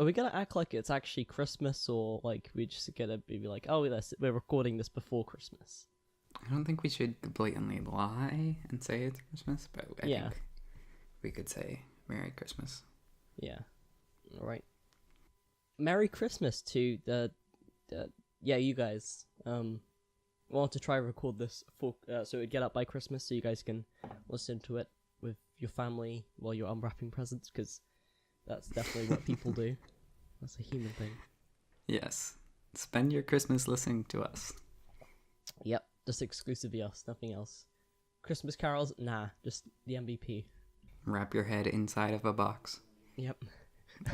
are we gonna act like it's actually Christmas, or like we just gonna be like, oh, we're recording this before Christmas? I don't think we should blatantly lie and say it's Christmas, but I think we could say Merry Christmas. Yeah. All right. Merry Christmas to you guys. I want to try and record this for so it'd get up by Christmas, so you guys can listen to it with your family while you're unwrapping presents, because that's definitely what people do. That's a human thing. Yes. Spend your Christmas listening to us. Yep, just exclusively us, nothing else. Christmas carols? Nah, just the MBP. Wrap your head inside of a box. Yep.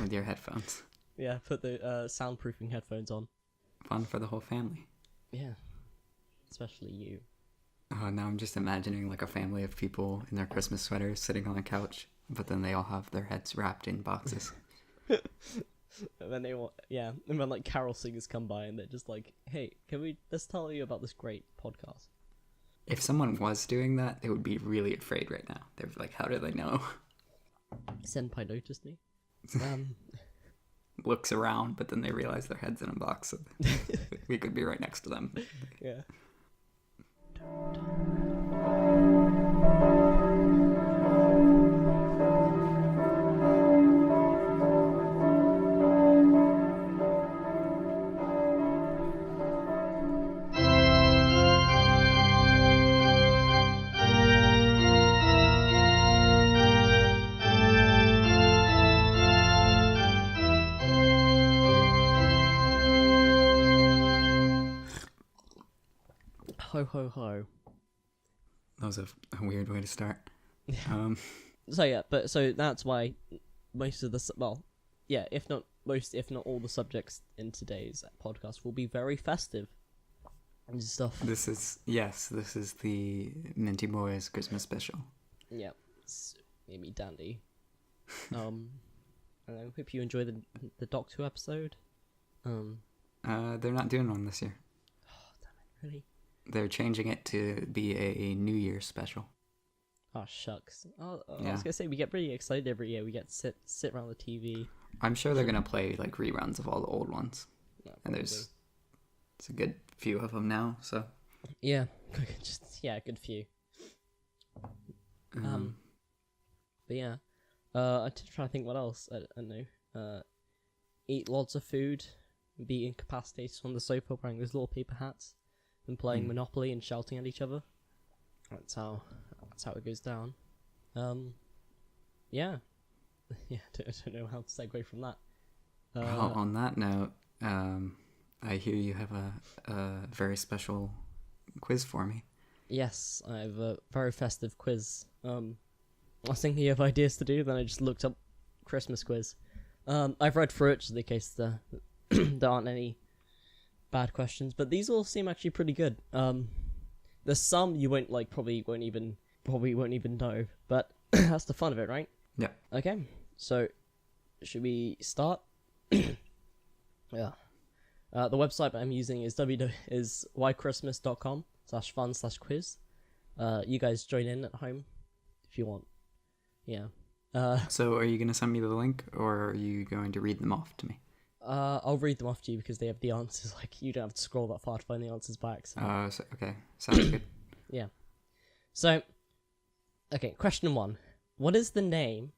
With your headphones. Yeah, put the soundproofing headphones on. Fun for the whole family. Yeah. Especially you. Oh, now I'm just imagining like a family of people in their Christmas sweaters sitting on a couch, but then they all have their heads wrapped in boxes. And then and then like carol singers come by and they're just like, hey, let's tell you about this great podcast. If someone was doing that, they would be really afraid right now. They're like, how do they know? Senpai noticed me. Looks around, but then they realize their head's in a box, so we could be right next to them. Yeah. Ho ho ho. That was a weird way to start. So that's why most of the if not all the subjects in today's podcast will be very festive and stuff. This is the Minty Boys Christmas Special. Yeah, it's maybe dandy. I hope you enjoy the Doctor Who episode. They're not doing one this year. Oh damn it! Really? They're changing it to be a New Year's special. Oh shucks! I Yeah. was gonna say we get pretty excited every year. We get to sit around the TV. I'm sure they're gonna play like reruns of all the old ones, and it's a good few of them now. So yeah, good few. But yeah, I'm just trying to think what else. I don't know. Eat lots of food, be incapacitated on the sofa wearing those little paper hats, and playing Monopoly and shouting at each other. That's how it goes down. Yeah. I don't know how to segue from that. On that note, I hear you have a very special quiz for me. Yes, I have a very festive quiz. I was thinking of ideas to do, then I just looked up Christmas quiz. I've read through it just in case there aren't any bad questions, but these all seem actually pretty good. There's some you probably won't even know, but that's the fun of it, right? Yeah. Okay, so should we start? Yeah. The website that I'm using is ychristmas.com/fun/quiz. You guys join in at home if you want. Yeah. So are you going to send me the link, or are you going to read them off to me? I'll read them off to you because they have the answers. Like, you don't have to scroll that far to find the answers back. So. Okay. Sounds good. Yeah. So, okay, question 1. What is the name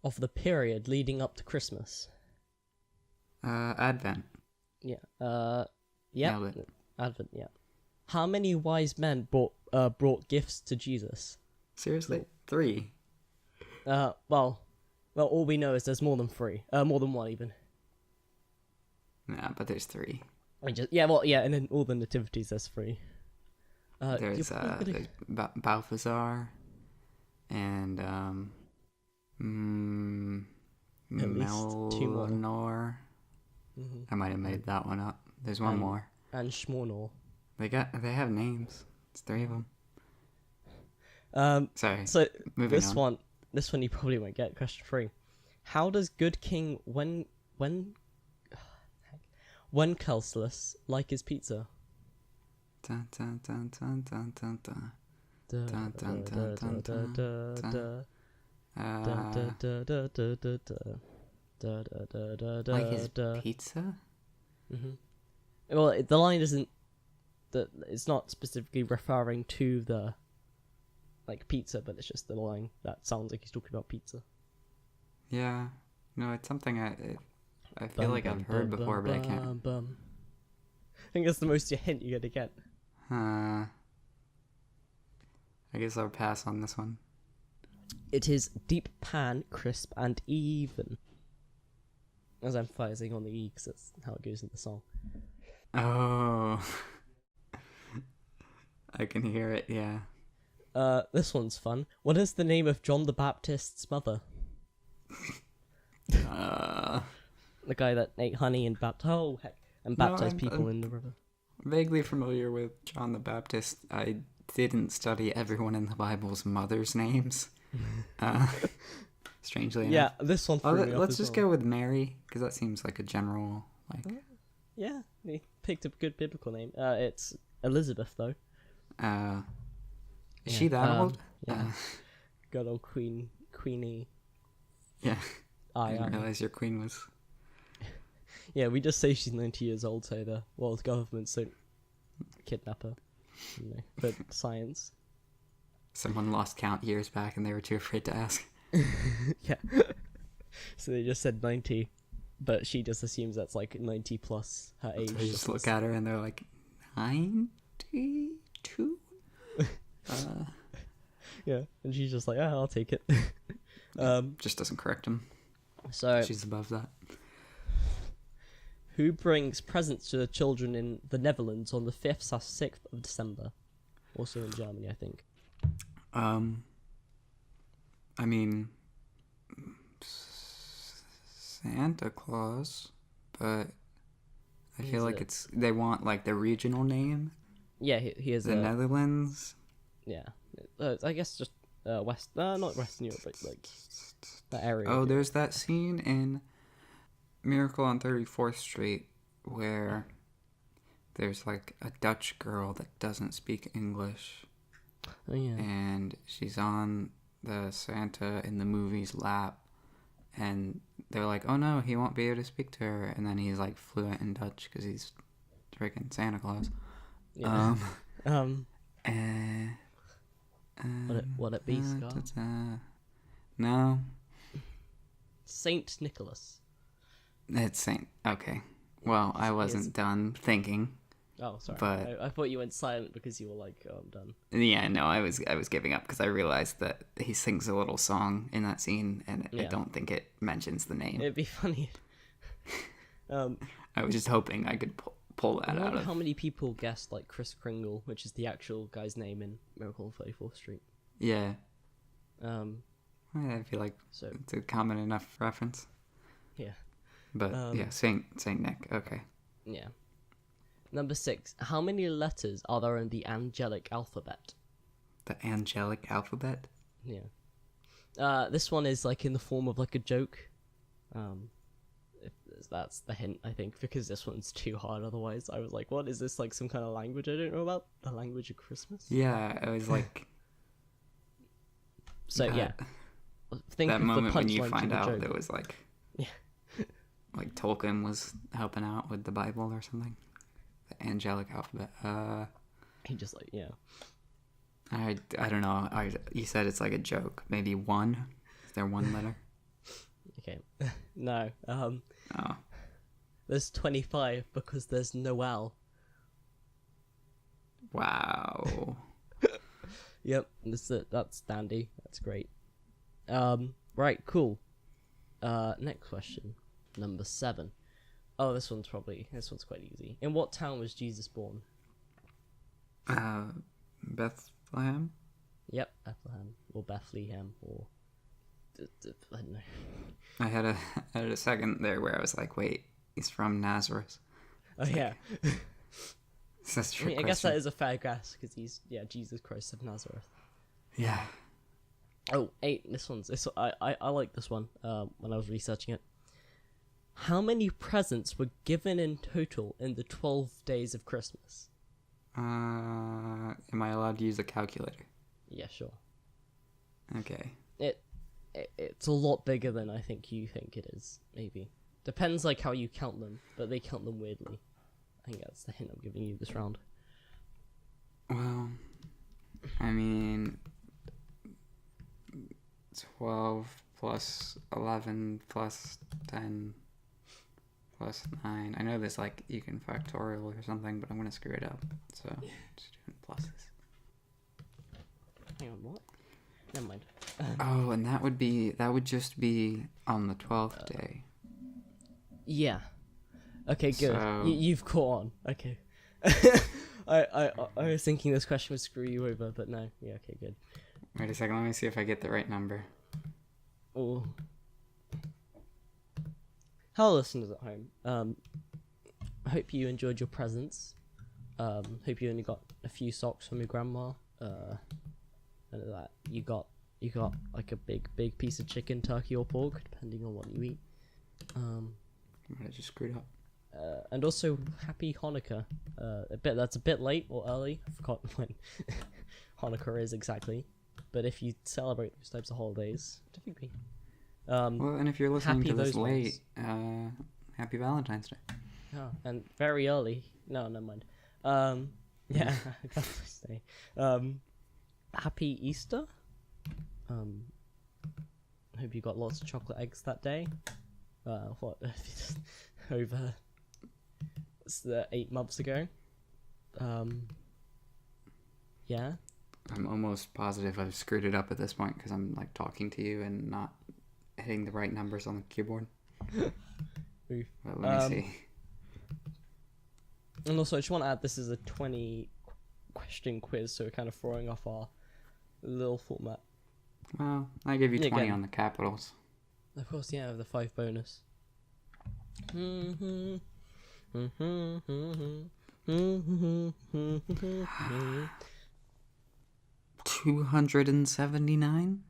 of the period leading up to Christmas? Advent. Yeah. Nailed it. Advent, yeah. How many wise men brought gifts to Jesus? Seriously? 3? Well, all we know is there's more than 3. More than 1 even. Nah, but there's 3. And then all the nativities there's 3. There's Balthazar and At least 2 more. Melnor. Mm-hmm. I might have made that one up. There's one more. And Shmonor. They have names. It's 3 of them. Sorry. So Moving on. This one you probably won't get. Question 3. How does good King Wenceslas like his pizza? Dun, dun, dun, dun, dun, dun, dun. Dun, dun, dun, dun, dun, dun. Da, da, da, da, da, Like his da. pizza? Well, the line isn't that. It's not specifically referring to the like pizza, but it's just the line that sounds like he's talking about pizza. Yeah. No, it's something I feel like I've heard before, but I can't. I think that's the most hint you're gonna get. I guess I'll pass on this one. It is deep pan, crisp, and even. As emphasizing on the E, because that's how it goes in the song. Oh. I can hear it, yeah. This one's fun. What is the name of John the Baptist's mother? The guy that ate honey and baptized people in the river. Vaguely familiar with John the Baptist. I didn't study everyone in the Bible's mother's names. Strangely enough. Yeah, this one threw me off let's as just well. go with Mary, because that seems like a general, like... Yeah, he picked a good biblical name. It's Elizabeth, though. Is she that old? Yeah. Good old Queenie. Yeah. I didn't I realize your queen was... Yeah, we just say she's 90 years old, so the world governments don't kidnap her. For science. Someone lost count years back and they were too afraid to ask. Yeah. So they just said 90, but she just assumes that's like 90 plus her age. They just look at her and they're like, 92? Yeah, and she's just like, oh, I'll take it. Just doesn't correct him. So She's above that. who brings presents to the children in the Netherlands on the 5th/6th of December? Also in Germany, I think. I mean, Santa Claus, but I feel like they want like the regional name. Yeah, he is the Netherlands. Yeah, I guess just not Western Europe, but like that area. Oh, there's that scene in Miracle on 34th Street where there's like a Dutch girl that doesn't speak English. Oh yeah. And she's on the Santa in the movie's lap, and they're like, "Oh no, he won't be able to speak to her." And then he's like fluent in Dutch because he's freaking Santa Claus. Yeah. Would it be Scar? No. Saint Nicholas. It's Saint. Okay. Well, I wasn't done thinking. Oh, sorry. But I thought you went silent because you were like, "Oh, I'm done." Yeah, no, I was giving up because I realized that he sings a little song in that scene, and I don't think it mentions the name. It'd be funny. I was just hoping I could pull that out of. How many people guessed like Kris Kringle, which is the actual guy's name in Miracle on 34th Street? Yeah. I feel like it's a common enough reference. Yeah. But yeah, Saint Nick. Okay. Yeah. Number 6. How many letters are there in the angelic alphabet? The angelic alphabet? Yeah. This one is like in the form of like a joke. If that's the hint, I think, because this one's too hard otherwise. I was like, what is this, like some kind of language I don't know about? The language of Christmas? Yeah, I was like... So, yeah. Think that of moment the when you punchline to find the out joke. there was like... Yeah. Like Tolkien was helping out with the Bible or something. The angelic alphabet. He just like, yeah. I don't know. You said it's like a joke. Maybe one? Is there one letter? Okay. No. Oh. There's 25 because there's Noel. Wow. Yep. That's dandy. That's great. Right. Cool. Next question. Number 7. Oh, this one's quite easy. In what town was Jesus born? Bethlehem? Yep, Bethlehem. Or Bethlehem, or... I don't know. I had a second there where I was like, wait, he's from Nazareth. Oh, yeah. That's a trick I guess question. that is a fair guess, because he's, Jesus Christ of Nazareth. Yeah. Oh, 8. I like this one, when I was researching it. How many presents were given in total in the 12 days of Christmas? Am I allowed to use a calculator? Yeah, sure. Okay. it's a lot bigger than I think you think it is. Maybe depends like how you count them, but they count them weirdly. I think that's the hint I'm giving you this round. Well, I mean, 12 plus 11 plus 10 plus 9. I know this, like, you can factorial or something, but I'm going to screw it up. So, just doing pluses. Hang on, what? Never mind. Oh, and that would just be on the 12th day. Yeah. Okay, good. So... You've caught on. Okay. I was thinking this question would screw you over, but no. Yeah, okay, good. Wait a second, let me see if I get the right number. Oh. Hello, listeners at home. I hope you enjoyed your presents. Hope you only got a few socks from your grandma. And that you got like a big piece of chicken, turkey, or pork, depending on what you eat. I just screwed up. And also happy Hanukkah. That's a bit late or early. I forgot when Hanukkah is exactly. But if you celebrate those types of holidays, typically. Well, and if you're listening to this late, happy Valentine's Day. Oh, and very early. No, never mind. Yeah, Valentine's Day. Happy Easter. Hope you got lots of chocolate eggs that day. What? Over. It's 8 months ago. Yeah. I'm almost positive I've screwed it up at this point because I'm like talking to you and not hitting the right numbers on the keyboard. Oof. But let me see. And also, I just want to add, this is a 20 question quiz, so we're kind of throwing off our little format. Well, I gave you 20 again. on the capitals. Of course, yeah, the 5 bonus. 279?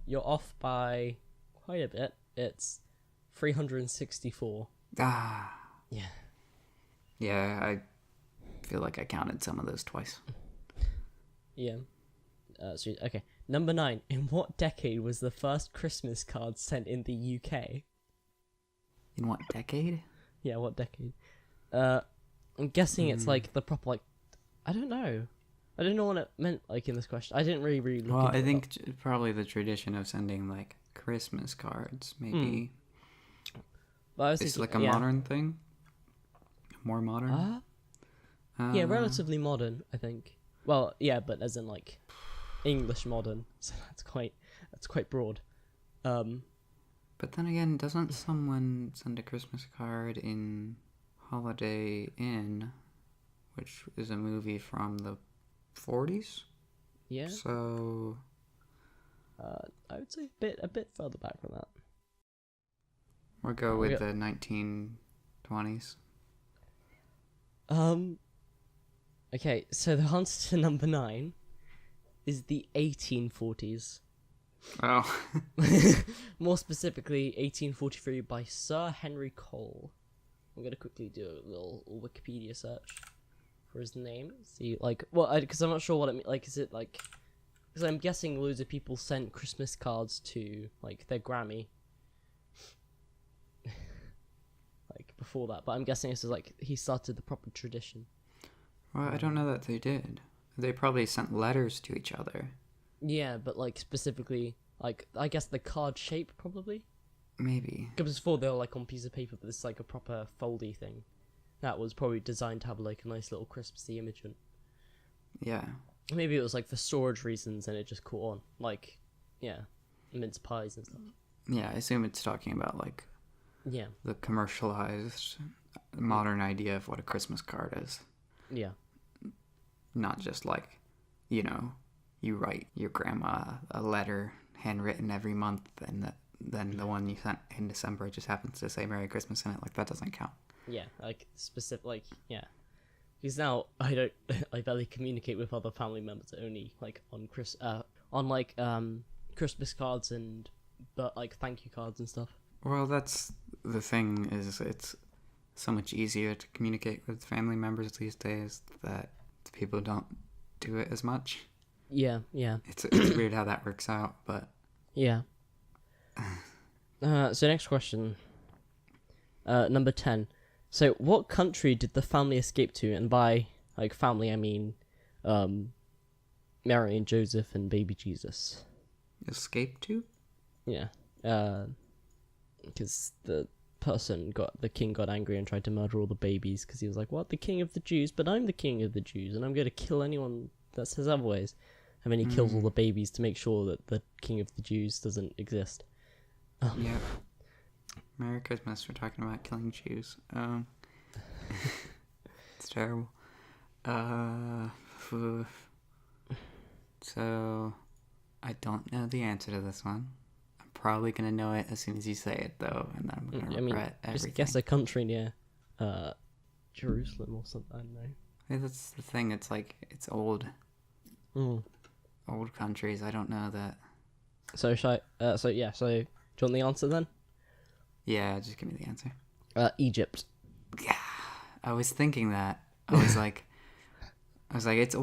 You're off by quite a bit. It's 364. Ah. Yeah. Yeah, I feel like I counted some of those twice. Yeah. Okay. Number 9. In what decade was the first Christmas card sent in the UK? In what decade? Yeah, what decade? I'm guessing it's like the proper, like, I don't know. I don't know what it meant, like, in this question. I didn't really look Well, into I it. think probably the tradition of sending, like, Christmas cards, maybe. But I was It's thinking, like a modern thing? More modern? Yeah, relatively modern, I think. Well, yeah, but as in, like, English modern. So that's quite broad. But then again, doesn't someone send a Christmas card in Holiday Inn, which is a movie from the 40s? Yeah. So I would say a bit further back from that. We'll go with the 1920s. Okay, so the answer to number 9 is the 1840s. Oh. More specifically, 1843 by Sir Henry Cole. I'm gonna quickly do a little Wikipedia search for his name. See, like, well, because I'm not sure what it means. Like, is it like? Because I'm guessing loads of people sent Christmas cards to like their Grammy, like before that. But I'm guessing this is like he started the proper tradition. Well, I don't know that they did. They probably sent letters to each other. Yeah, but like specifically, like I guess the card shape probably. Maybe. Because before they were like on piece of paper, but this is like a proper foldy thing. That was probably designed to have like a nice little Christmassy image in. Yeah. Maybe it was like for storage reasons and it just caught on. Like, yeah, mince pies and stuff. Yeah, I assume it's talking about like Yeah. the commercialized modern idea of what a Christmas card is. Yeah. Not just like, you know, you write your grandma a letter handwritten every month and then the one you sent in December just happens to say Merry Christmas in it. Like, that doesn't count. Yeah, like specific, like, yeah. Because now I barely communicate with other family members, only like on Christmas cards and but like thank you cards and stuff. Well, that's the thing, is it's so much easier to communicate with family members these days that people don't do it as much. Yeah, yeah. It's weird how that works out, but Yeah. So next question. Number 10. So what country did the family escape to? And by like family, I mean Mary and Joseph and baby Jesus. Escape to? Yeah. Because the king got angry and tried to murder all the babies because he was like, what, the king of the Jews? But I'm the king of the Jews and I'm going to kill anyone that says otherwise. And then he kills all the babies to make sure that the king of the Jews doesn't exist. Yeah. Merry Christmas. We're talking about killing Jews. It's terrible. So I don't know the answer to this one. I'm probably gonna know it as soon as you say it, though, and then I'm gonna regret everything. Just guess a country near Jerusalem or something. I don't know. Yeah, that's the thing. It's like it's old countries. I don't know that. So do you want the answer then? Yeah, just give me the answer. Egypt. Yeah, I was thinking that. I was like, it's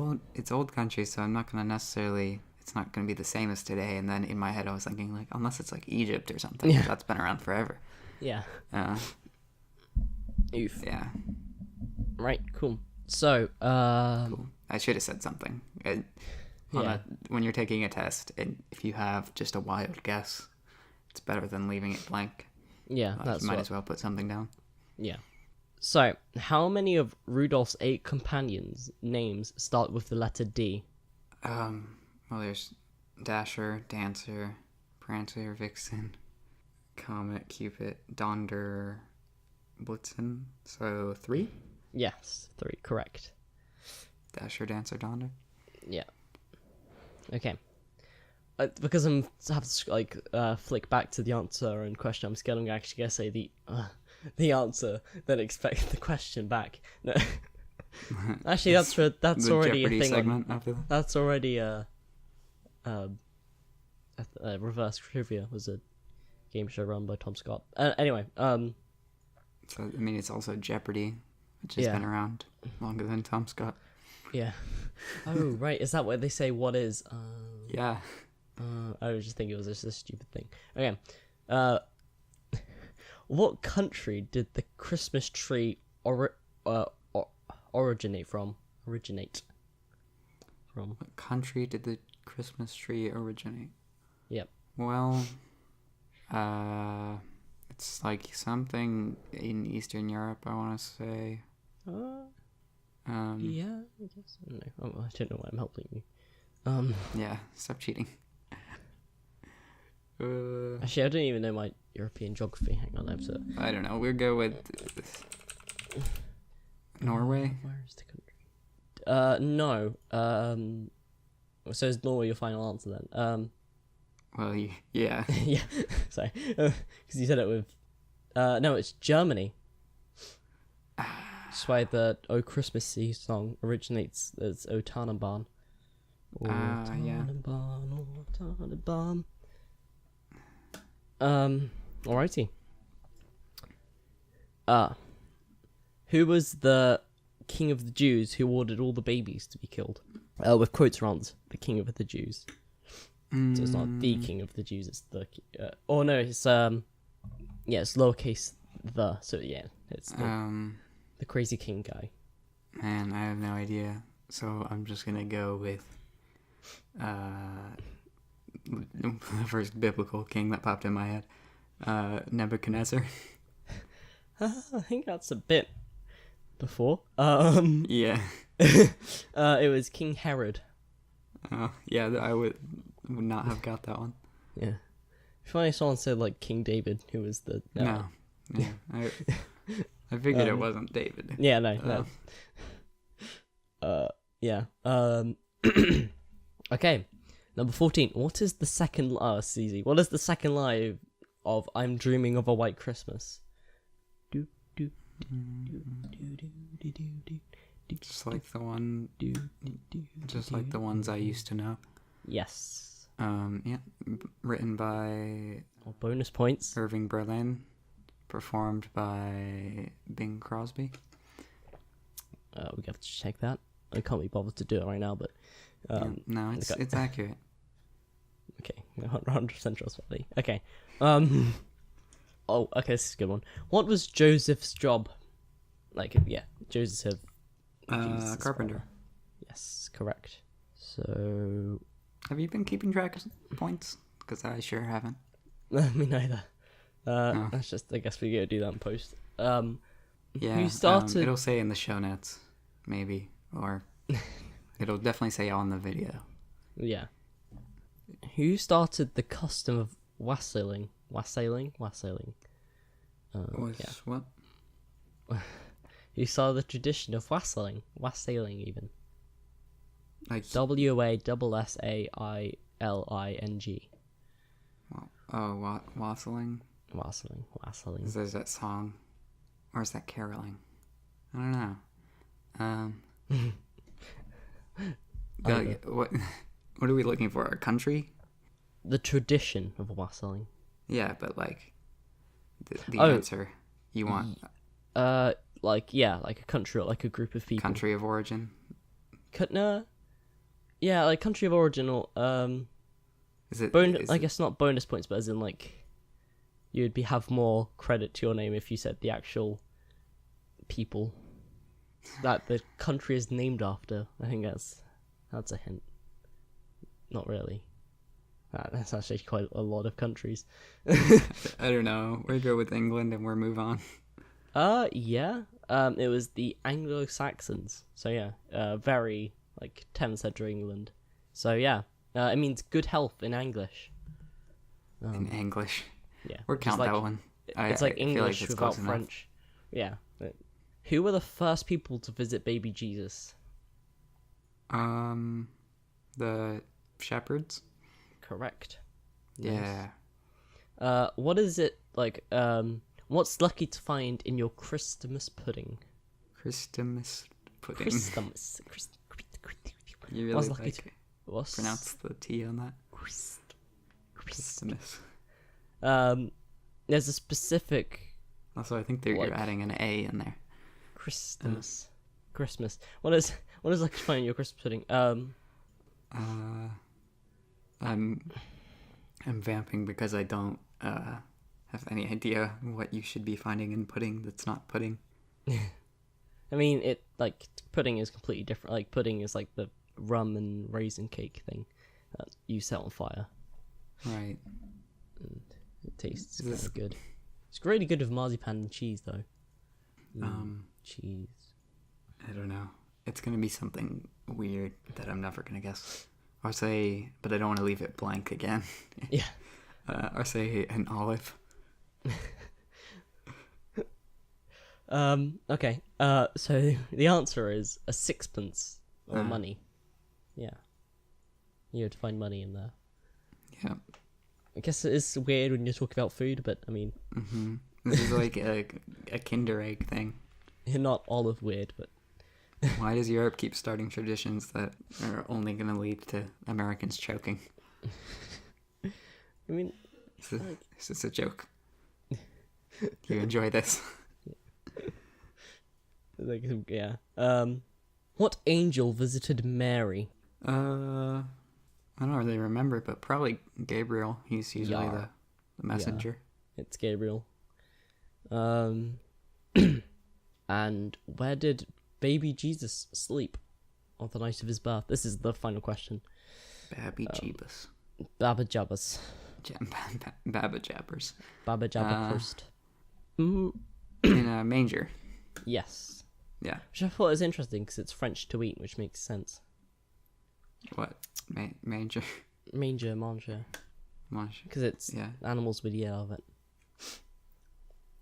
old country, so I'm not gonna necessarily. It's not gonna be the same as today. And then in my head, I was thinking like, unless it's like Egypt or something, that's been around forever. Yeah. Oof. Yeah. Right. Cool. So. Cool. I should have said something. When you're taking a test, and if you have just a wild guess, it's better than leaving it blank. Yeah, that's might as well put something down. Yeah. So, how many of Rudolph's 8 companions' names start with the letter D? Well, there's Dasher, Dancer, Prancer, Vixen, Comet, Cupid, Donder, Blitzen. So 3? Yes, 3. Correct. Dasher, Dancer, Donder. Yeah. Okay. Because I'm have to flick back to the answer and question, I'm scared I'm actually gonna say the answer, then expect the question back. No. Actually, that's already Jeopardy a thing. Segment after that. That's already reverse trivia was a game show run by Tom Scott. Anyway, So I mean, it's also Jeopardy, which has been around longer than Tom Scott. Yeah. Oh right, is that what they say? What is? Yeah. I was just thinking it was just a stupid thing. Okay. What country did the Christmas tree originate from? What country did the Christmas tree originate? Yep. Well, it's like something in Eastern Europe, I want to say. Yeah, I guess. No, I don't know why I'm helping you. Yeah, stop cheating. Actually, I don't even know my European geography. Hang on, I don't know. We'll go with Norway. Where is the country? No. So is Norway your final answer then? Well, yeah. Yeah. Sorry, because you said it with. No, it's Germany. That's why the "O Christmassy" song originates as "O Tannenbaum." Yeah. Tannenbaum, O Tannenbaum. Alrighty. Who was the king of the Jews who ordered all the babies to be killed? With quotes around the king of the Jews. So it's not the king of the Jews, it's the... it's lowercase the, so yeah, it's the crazy king guy. Man, I have no idea. So I'm just gonna go with the first biblical king that popped in my head. Nebuchadnezzar. I think that's a bit before. Yeah. It was King Herod. Oh, yeah, I would not have got that one. Yeah. If only someone said like King David, who was the No. Yeah. I figured it wasn't David. Yeah, no. Yeah. Okay. Number 14. What is the second? It's easy. What is the second line of "I'm Dreaming of a White Christmas"? Just like the one. Just like the ones I used to know. Yes. Yeah. Written by. Bonus points. Irving Berlin. Performed by Bing Crosby. We have to check that. I can't be bothered to do it right now, but no, it's accurate. Okay, 100% trustworthy. Okay. Oh, okay, this is a good one. What was Joseph's job? Like, yeah, Joseph. Jesus' Carpenter. father. Yes, correct. So, Have you been keeping track of points? Because I sure haven't. me neither. Oh. That's just. I guess we gotta do that in post. Yeah. Who started? It'll say in the show notes, maybe, or it'll definitely say on the video. Yeah. Who started the custom of wassailing? Wassailing. Yeah. What? Who started the tradition of wassailing? Wassailing, even. Like Wassailing. wassailing. Wassailing. Is there that song, or is that caroling? I don't know. What are we looking for? A country? The tradition of wassailing. Yeah, but like the answer you want. Like a country, or like a group of people. Country of origin. No. Yeah, like country of origin, or Is it? I guess not bonus points, but as in like, you'd have more credit to your name if you said the actual people that the country is named after. I think that's a hint. Not really. That's actually quite a lot of countries. I don't know. We go with England and we'll move on. Yeah. It was the Anglo-Saxons. So yeah, very like 10th century England. So yeah, it means good health in English. In English. Yeah. We'll count like, that one. It's like English it's without close French. Yeah. Who were the first people to visit baby Jesus? The shepherds. Correct. Yeah. Nice. What is it like? What's lucky to find in your Christmas pudding? Christmas pudding. Christmas. You really What's lucky like to what's pronounce the T on that? Christmas. There's a specific Also, I think you're adding an A in there. Christmas. What is lucky to find in your Christmas pudding? I'm vamping because I don't have any idea what you should be finding in pudding that's not pudding. I mean, it like pudding is completely different. Like pudding is like the rum and raisin cake thing that you set on fire. Right. And it tastes kind of good. It's really good with marzipan and cheese, though. Cheese. I don't know. It's gonna be something weird that I'm never gonna guess. Or say, but I don't want to leave it blank again. Yeah. Or say an olive. Okay. So the answer is a sixpence or money. Yeah. You had to find money in there. Yeah. I guess it is weird when you're talking about food, but I mean. Mm-hmm. This is like a Kinder Egg thing. Not all of weird, but. Why does Europe keep starting traditions that are only going to lead to Americans choking? I mean, is this a joke? Do you enjoy this? Like, yeah. What angel visited Mary? I don't really remember, but probably Gabriel. He's usually the messenger. Yeah, it's Gabriel. And where did baby Jesus sleep on the night of his birth? This is the final question. Babby Jeebus. Baba Jabbas. Baba Jabbers. Baba Jabba first. In a manger. Yes. Yeah. Which I thought was interesting because it's French to eat, which makes sense. What? Manger? Manger. Because it's animals would eat out of it.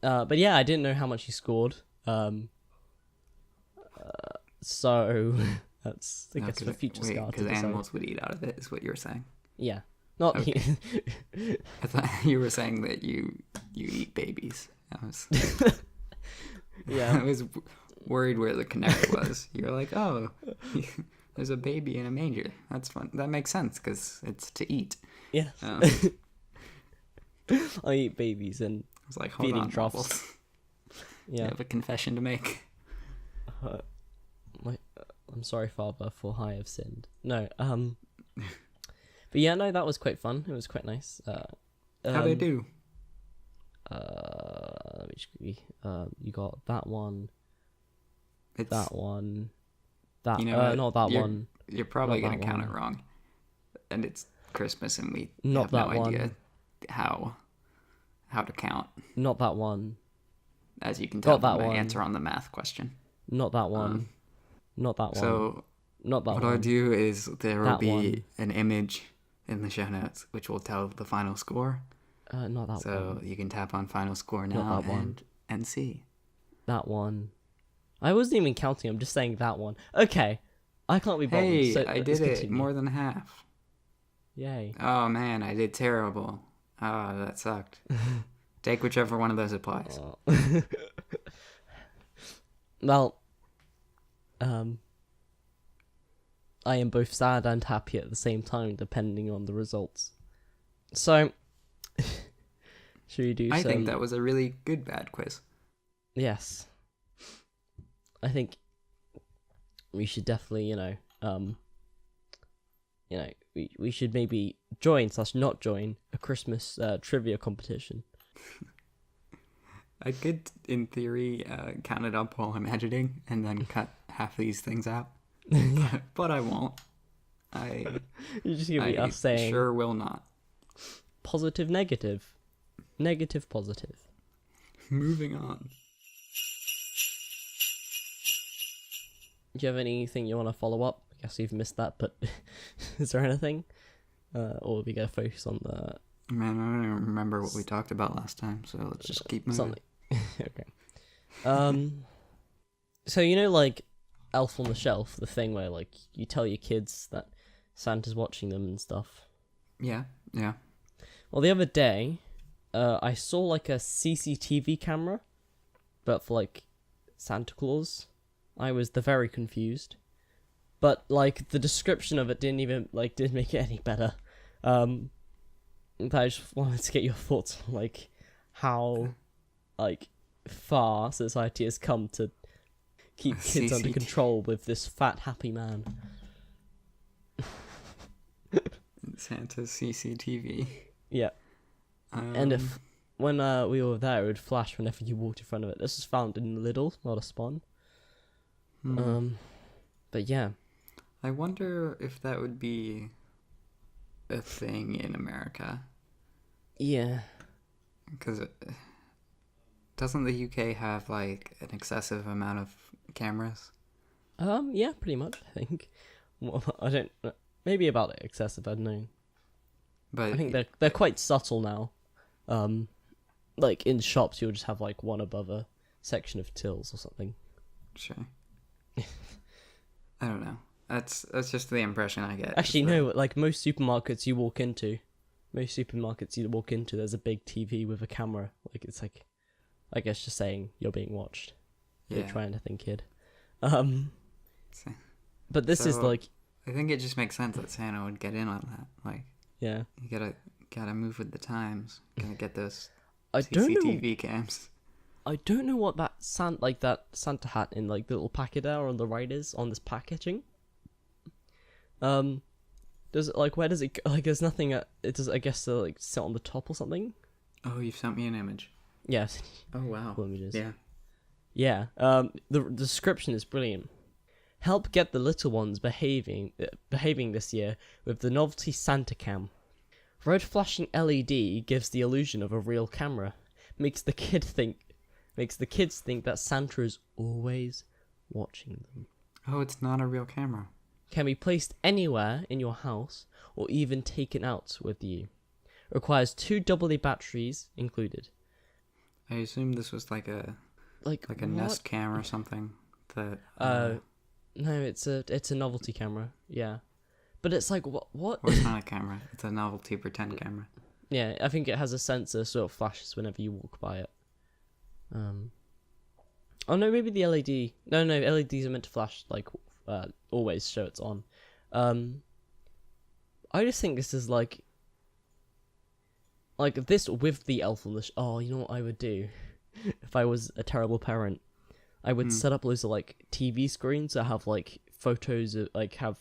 But yeah, I didn't know how much he scored. So that's I guess for future Scar. Because animals would eat out of it, is what you were saying. Yeah, not. Okay. I thought you were saying that you eat babies. Yeah. I was worried where the connect was. You were like, oh, there's a baby in a manger. That's fun. That makes sense because it's to eat. Yeah. I eat babies and I was like, hold feeding on, troughs. Yeah. You have a confession to make. I'm sorry, Father, for I have sinned. No. But yeah, no, that was quite fun. It was quite nice. How they do? Let me just you got that one. It's That one. That what? not that one. You're probably Not gonna that count one. it wrong, and it's Christmas, and we Not have no that idea one. how to count. Not that one. As you can tell Got that from my one. answer on the math question. Not that one. Not that one. So Not that what one. I'll do is there will That be one. an image in the show notes which will tell the final score. Not that So one. you can tap on final score Not now that one. and see. That one. I wasn't even counting. I'm just saying that one. Okay. I can't be bothered. Hey, so I let's did it continue. more than half. Yay. Oh man, I did terrible. Oh, that sucked. Take whichever one of those applies. Well, I am both sad and happy at the same time, depending on the results. So, should we do I some... think that was a really good bad quiz. Yes. I think we should definitely, we should maybe join/not join a Christmas trivia competition. I could, in theory, count it up while I'm editing and then cut half these things out. But I won't. You're just gonna be us saying sure will not. positive, negative, negative, positive. Moving on. Do you have anything you want to follow up? I guess you've missed that, but is there anything? Or are we gonna focus on the Man, I don't even remember what we talked about last time, so let's just keep moving. something? Okay. So like Elf on the Shelf, the thing where like you tell your kids that Santa's watching them and stuff. Yeah. Well, the other day, I saw like a CCTV camera, but for like Santa Claus. I was very confused, but like the description of it didn't make it any better. I just wanted to get your thoughts on like how like far society has come to keep kids under control with this fat happy man. Santa's CCTV. Yeah. And if when we were there, it would flash whenever you walked in front of it. This was found in Lidl, not a Spawn. But yeah. I wonder if that would be a thing in America. Yeah. Because doesn't the UK have like an excessive amount of cameras? Yeah, pretty much, I think. Well, I don't... Maybe about excessive, I don't know. But I think they're quite subtle now. Like, in shops, you'll just have, like, one above a section of tills or something. Sure. I don't know. That's just the impression I get. Actually, no, like, most supermarkets you walk into, there's a big TV with a camera. Like, it's like, I guess just saying you're being watched. Yeah. You're trying to think, kid. But this is, like... I think it just makes sense that Santa would get in on that. Like, yeah. You gotta move with the times. Gotta get those CCTV CCTV cams. I don't know what that Santa hat in like the little packet there on the right is on this packaging. Does it like where does it go? Like there's nothing. It does I guess to like sit on the top or something. Oh, you've sent me an image. Yes. Oh wow. Images. Yeah. Yeah. The description is brilliant. Help get the little ones behaving this year with the novelty Santa Cam. Red flashing LED gives the illusion of a real camera. Makes the kids think that Santa is always watching them. Oh, it's not a real camera. Can be placed anywhere in your house or even taken out with you. Requires 2 AA batteries included. I assume this was like a Nest Cam or something. That no, it's a novelty camera. Yeah, but it's like what? Or it's not a camera. It's a novelty pretend camera. Yeah, I think it has a sensor so it flashes whenever you walk by it. Oh no, maybe the LED. No, LEDs are meant to flash like always show it's on. I just think this is like this with the elf on the. Oh, you know what I would do if I was a terrible parent? I would set up loads of like TV screens that have like photos of, like have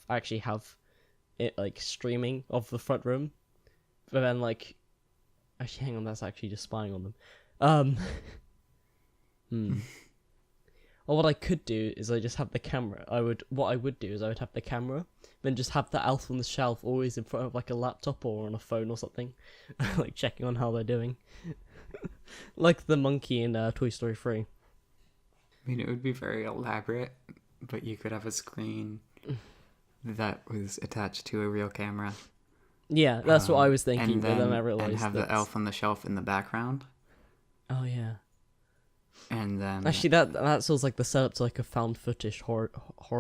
it like streaming off the front room, but then like, actually, hang on, that's actually just spying on them. Or what I could do is I just have the camera. What I would do is I would have the camera, then just have the elf on the shelf always in front of like a laptop or on a phone or something, like checking on how they're doing, like the monkey in Toy Story 3. I mean, it would be very elaborate, but you could have a screen that was attached to a real camera. Yeah, that's what I was thinking, but then I realized and have the elf on the shelf in the background. Oh yeah. And then Actually, that sounds like the setup to like a found footage horror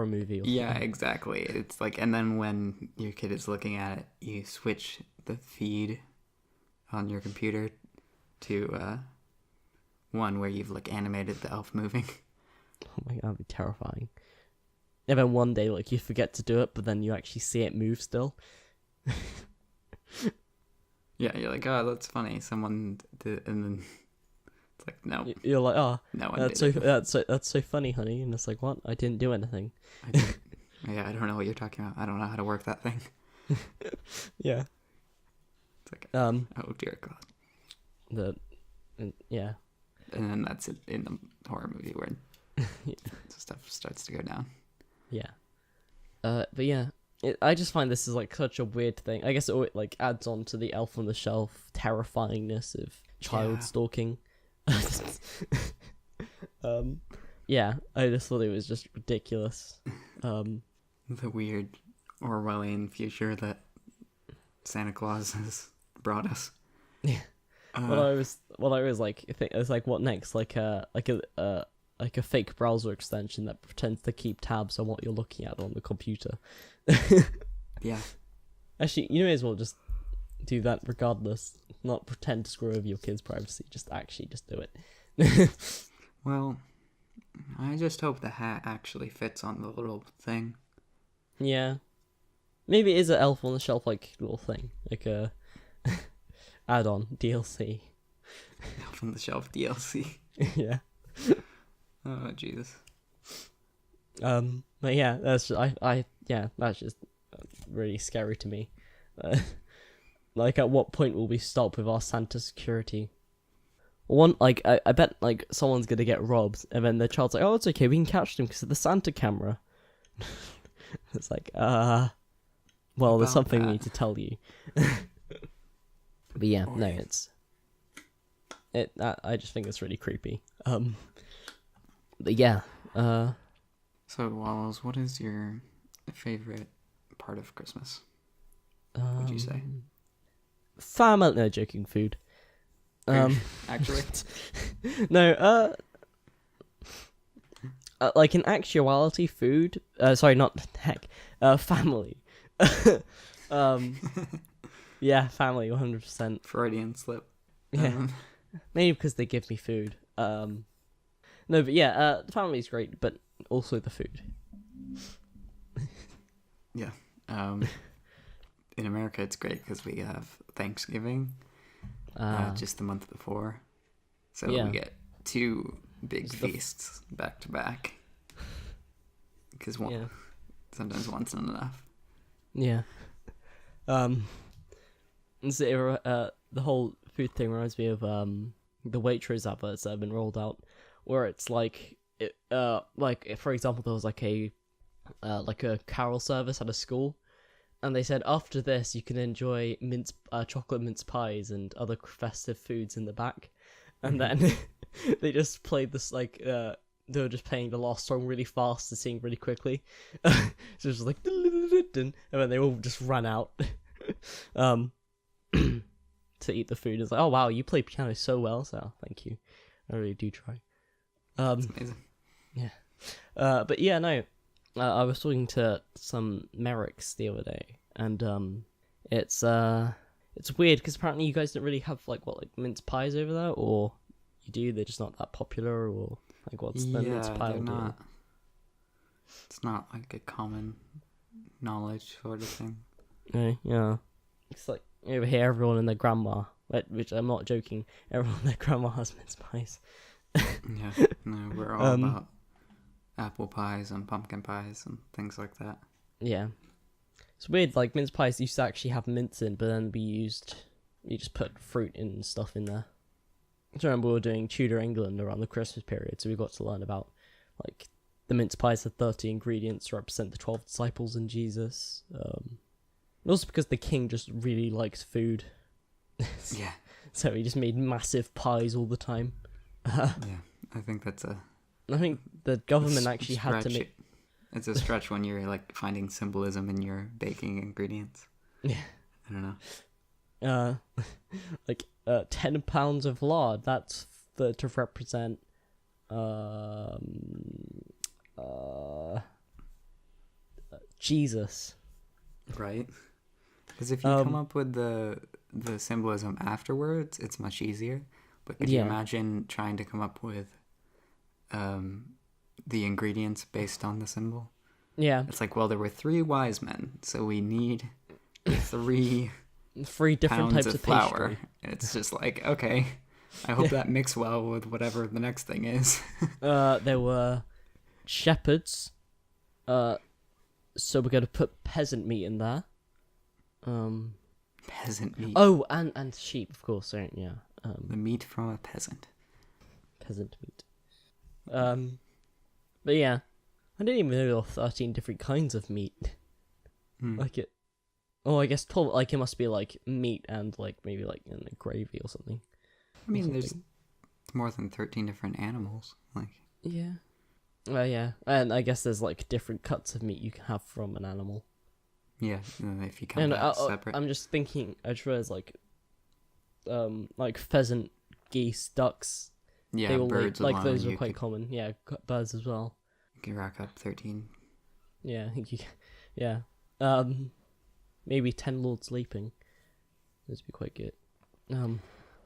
movie. Or something. Yeah, exactly. It's like, and then when your kid is looking at it, you switch the feed on your computer to one where you've like animated the elf moving. Oh my god, that'd be terrifying. And then one day, like, you forget to do it, but then you actually see it move still. Yeah, you're like, oh, that's funny. Someone did, and then it's like, no, You're like, oh, no one that's did. that's so funny, honey. And it's like, what? I didn't do anything. Yeah, I don't know what you're talking about. I don't know how to work that thing. Yeah. It's like, oh dear God. Yeah. And then that's it in the horror movie where stuff starts to go down. Yeah. But yeah, I just find this is like such a weird thing. I guess it like adds on to the elf on the shelf terrifyingness of child stalking. Yeah, I just thought it was just ridiculous. The weird Orwellian future that Santa Claus has brought us. Yeah. What I was like, it's like, what next? Like a fake browser extension that pretends to keep tabs on what you're looking at on the computer. Yeah. Actually, you may as well just do that regardless. Not pretend to screw over your kids' privacy. Just do it. Well, I just hope the hat actually fits on the little thing. Yeah. Maybe it is an elf on the shelf like little thing, like a add-on DLC. Elf on the shelf DLC. Yeah. Oh Jesus. But yeah, that's just, that's just really scary to me. Like, at what point will we stop with our Santa security? I bet like someone's gonna get robbed, and then the child's like, "Oh, it's okay, we can catch them because of the Santa camera." It's like, well, there's something we need to tell you. But yeah, no, I just think it's really creepy. But yeah, So, Wallows, what is your favorite part of Christmas? Would you say? Family, no, joking, food. Actually, no, like in actuality, food. Sorry, not heck. Family. Yeah, family, 100%. Freudian slip. Yeah, maybe because they give me food. No, but yeah, the family's great, but also the food. Yeah. In America, it's great because we have Thanksgiving just the month before. So we get 2 big feasts back to back. Because sometimes one's not enough. Yeah. So, the whole food thing reminds me of the Waitrose adverts that have been rolled out, where it's like, for example, there was like a carol service at a school, and they said after this you can enjoy chocolate mince pies and other festive foods in the back, and then they just played this like they were just playing the last song really fast and singing really quickly, so it was like, and then they all just ran out to eat the food. It's like, oh wow, you play piano so well, so thank you, I really do try. That's amazing. Yeah. But yeah, no. I was talking to some Merricks the other day, and it's weird because apparently you guys don't really have like mince pies over there, or you do? They're just not that popular, or like what's the mince pie deal? Not. It's not like a common knowledge sort of thing. Yeah. It's like over here, everyone and their grandma, which I'm not joking. Everyone and their grandma has mince pies. Yeah, no, we're all about apple pies and pumpkin pies and things like that. Yeah. It's weird, like, mince pies used to actually have mince in, but then you just put fruit and stuff in there. I remember we were doing Tudor England around the Christmas period, so we got to learn about, like, the mince pies had 30 ingredients to represent the 12 disciples and Jesus. And also because the king just really likes food. Yeah. So he just made massive pies all the time. Yeah, I think that's I think the government actually had to make... It's a stretch when you're, like, finding symbolism in your baking ingredients. Yeah. I don't know. Like 10 pounds of lard, that's to represent Jesus. Right? Because if you come up with the symbolism afterwards, it's much easier. But could you imagine trying to come up with the ingredients based on the symbol? Yeah. It's like, well, there were 3 wise men, so we need 3 different types of flour. pastry. And it's just like, okay, I hope that mixed well with whatever the next thing is. There were shepherds. So we're going to put peasant meat in there. Peasant meat. Oh, and sheep, of course. So, yeah. The meat from a peasant. Peasant meat. But yeah, I didn't even know there were 13 different kinds of meat. Like it. Oh, I guess 12. Like it must be like meat and like maybe like in a gravy or something. I mean, there's more than 13 different animals. Like. Yeah. Yeah, and I guess there's like different cuts of meat you can have from an animal. Yeah, if you count that separate. I'm just thinking. I just realized like pheasant, geese, ducks. Yeah, they all birds. like those are quite common. Yeah, birds as well. You can rack up 13. Yeah, I think you. Yeah. Maybe 10 lords leaping. Those would be quite good.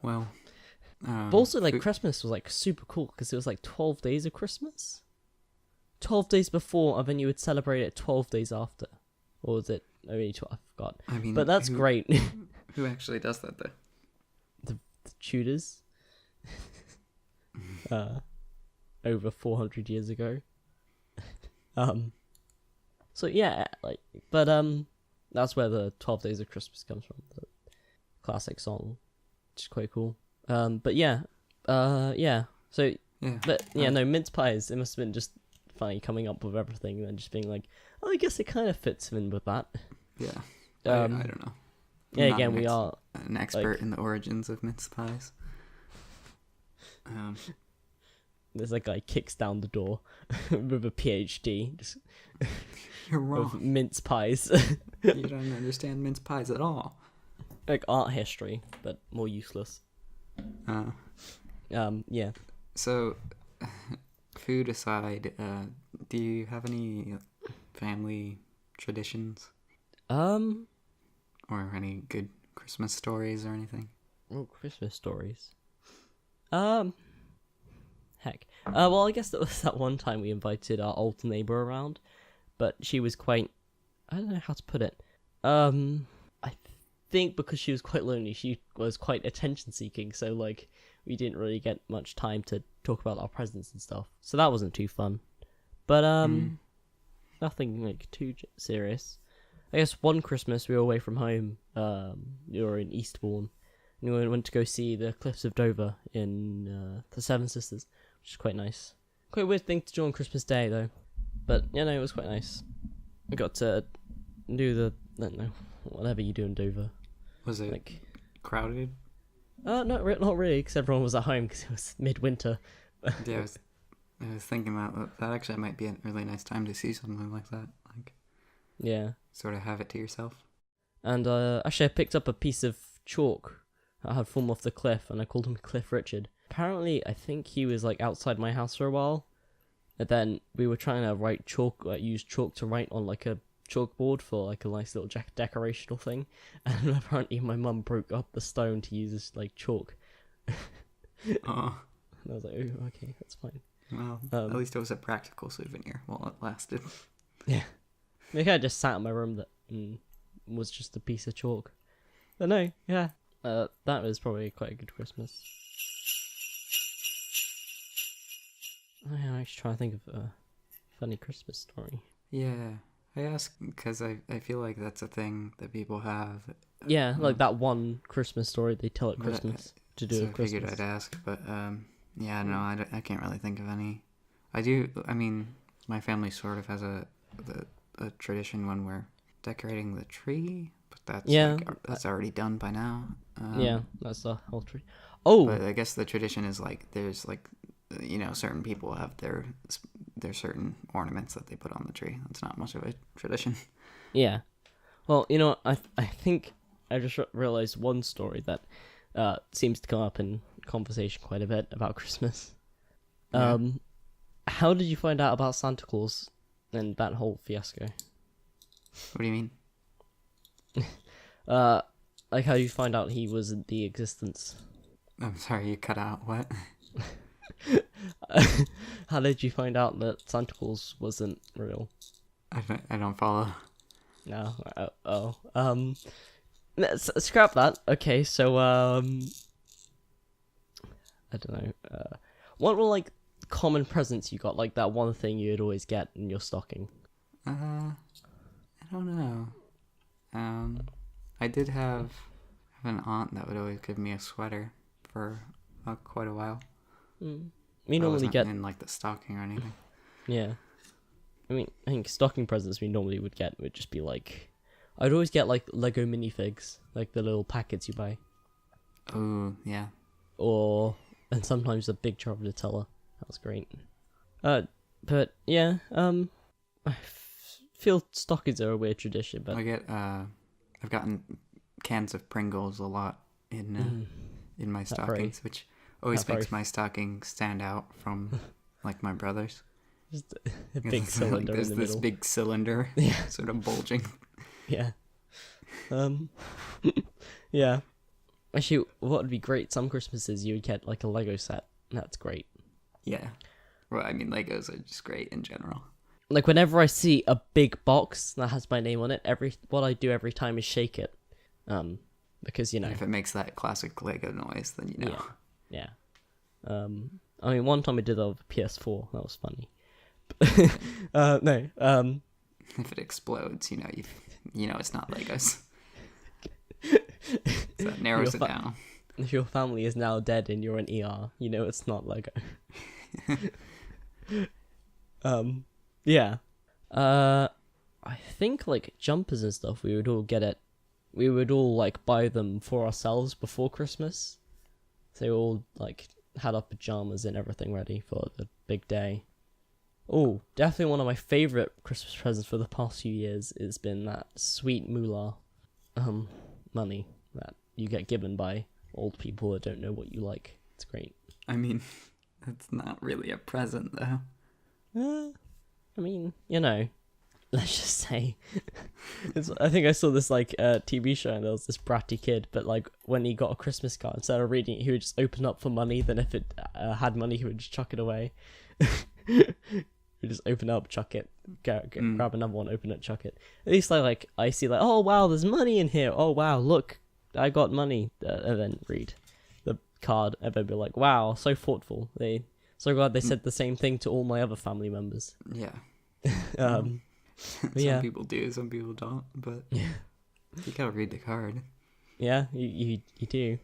Well. But also, like, Christmas was, like, super cool, because it was, like, 12 days of Christmas? 12 days before, and then you would celebrate it 12 days after. Or was it only 12? I forgot. I mean, but that's great. Who actually does that, though? The Tudors. Over 400 years ago. So, yeah, like, but, that's where the 12 Days of Christmas comes from. The classic song, which is quite cool. But yeah. Yeah. So, yeah. But yeah, no, mince pies. It must have been just funny coming up with everything and just being like, oh, I guess it kind of fits in with that. Yeah. I don't know. Yeah, again, we are an expert in the origins of mince pies. There's a guy kicks down the door with a PhD. Just You're wrong. Of mince pies. You don't understand mince pies at all. Like art history, but more useless. Yeah. So, food aside, do you have any family traditions? Or any good Christmas stories or anything? Oh, Christmas stories. Heck. Well, I guess that was that one time we invited our old neighbor around, but she was quite, I don't know how to put it. I think because she was quite lonely, she was quite attention seeking, so like we didn't really get much time to talk about our presents and stuff. So that wasn't too fun. But nothing like too serious. I guess one Christmas we were away from home. We were in Eastbourne, and we went to go see the Cliffs of Dover in the Seven Sisters, which is quite nice. Quite a weird thing to do on Christmas Day though, but yeah, no, it was quite nice. We got to do the, I don't know, whatever you do in Dover. Was it like crowded? Not really, because everyone was at home because it was midwinter. Yeah, I was thinking that actually might be a really nice time to see something like that. Like, yeah, sort of have it to yourself. And actually, I picked up a piece of chalk that had fallen off the cliff, and I called him Cliff Richard. Apparently, I think he was like outside my house for a while, and then we were trying to write chalk, use chalk to write on like a chalkboard for like a nice little decorational thing, and apparently my mum broke up the stone to use as like chalk. Oh. And I was like, oh, okay, that's fine. Well, at least it was a practical souvenir while it lasted. Yeah. Maybe I just sat in my room that was just a piece of chalk. But no, yeah. That was probably quite a good Christmas. I'm actually trying to think of a funny Christmas story. Yeah. I ask because I feel like that's a thing that people have. Yeah, like that one Christmas story they tell at Christmas to do So with I figured Christmas. I'd ask, but yeah, no, I can't really think of any. I do. I mean, my family sort of has a tradition when we're decorating the tree, but that's Yeah, that's already done by now. yeah, that's the whole tree. Oh, But I guess the tradition is like there's like certain people have their certain ornaments that they put on the tree. That's not much of a tradition. yeah. Well, I think I just realized one story that seems to come up in conversation quite a bit about Christmas. Yeah. How did you find out about Santa Claus and that whole fiasco? What do you mean? Like how you find out he was in the existence. I'm sorry, you cut out. What? How did you find out that Santa Claus wasn't real? I don't follow. No. Let's scrap that. Okay, so I don't know. What were like common presents you got? Like that one thing you'd always get in your stocking. I don't know. I did have an aunt that would always give me a sweater for quite a while. We That normally wasn't get in like the stocking or anything. yeah. I mean, I think stocking presents we normally would get would just be like, I'd always get like Lego minifigs, like the little packets you buy, Oh yeah. and sometimes a big jar of Nutella. That was great. But yeah, feel stockings are a weird tradition, but I get I've gotten cans of Pringles a lot in my stockings, which always makes my stocking stand out from like my brother's. just a big cylinder there's in the this middle. big cylinder, Yeah. sort of bulging. Yeah. Yeah. Actually, what would be great? Some Christmases you would get like a Lego set. That's great. Yeah. Well, I mean, Legos are just great in general. Like whenever I see a big box that has my name on it, what I do every time is shake it, because If it makes that classic Lego noise, then you know. yeah. I mean, one time I did that with a PS4. That was funny. No. If it explodes, you know it's not Legos. So that narrows it down. If your family is now dead and you're an ER, you know it's not Lego. Yeah. I think like jumpers and stuff we would all like buy them for ourselves before Christmas. So we all like had our pajamas and everything ready for the big day. Oh, definitely one of my favorite Christmas presents for the past few years has been that sweet moolah money that you get given by old people that don't know what you like. It's great. I mean, that's not really a present, though. I mean, let's just say, I think I saw this like TV show and there was this bratty kid, but like when he got a Christmas card, instead of reading it, he would just open up for money. Then if it had money, he would just chuck it away. He would just open up, chuck it, grab another one, open it, chuck it. At least I see like, oh wow, there's money in here. Oh wow, look, I got money, and then read the card and then be like, wow, so thoughtful. So glad they said the same thing to all my other family members. Yeah. Some people do, some people don't, but you gotta read the card. Yeah, you do.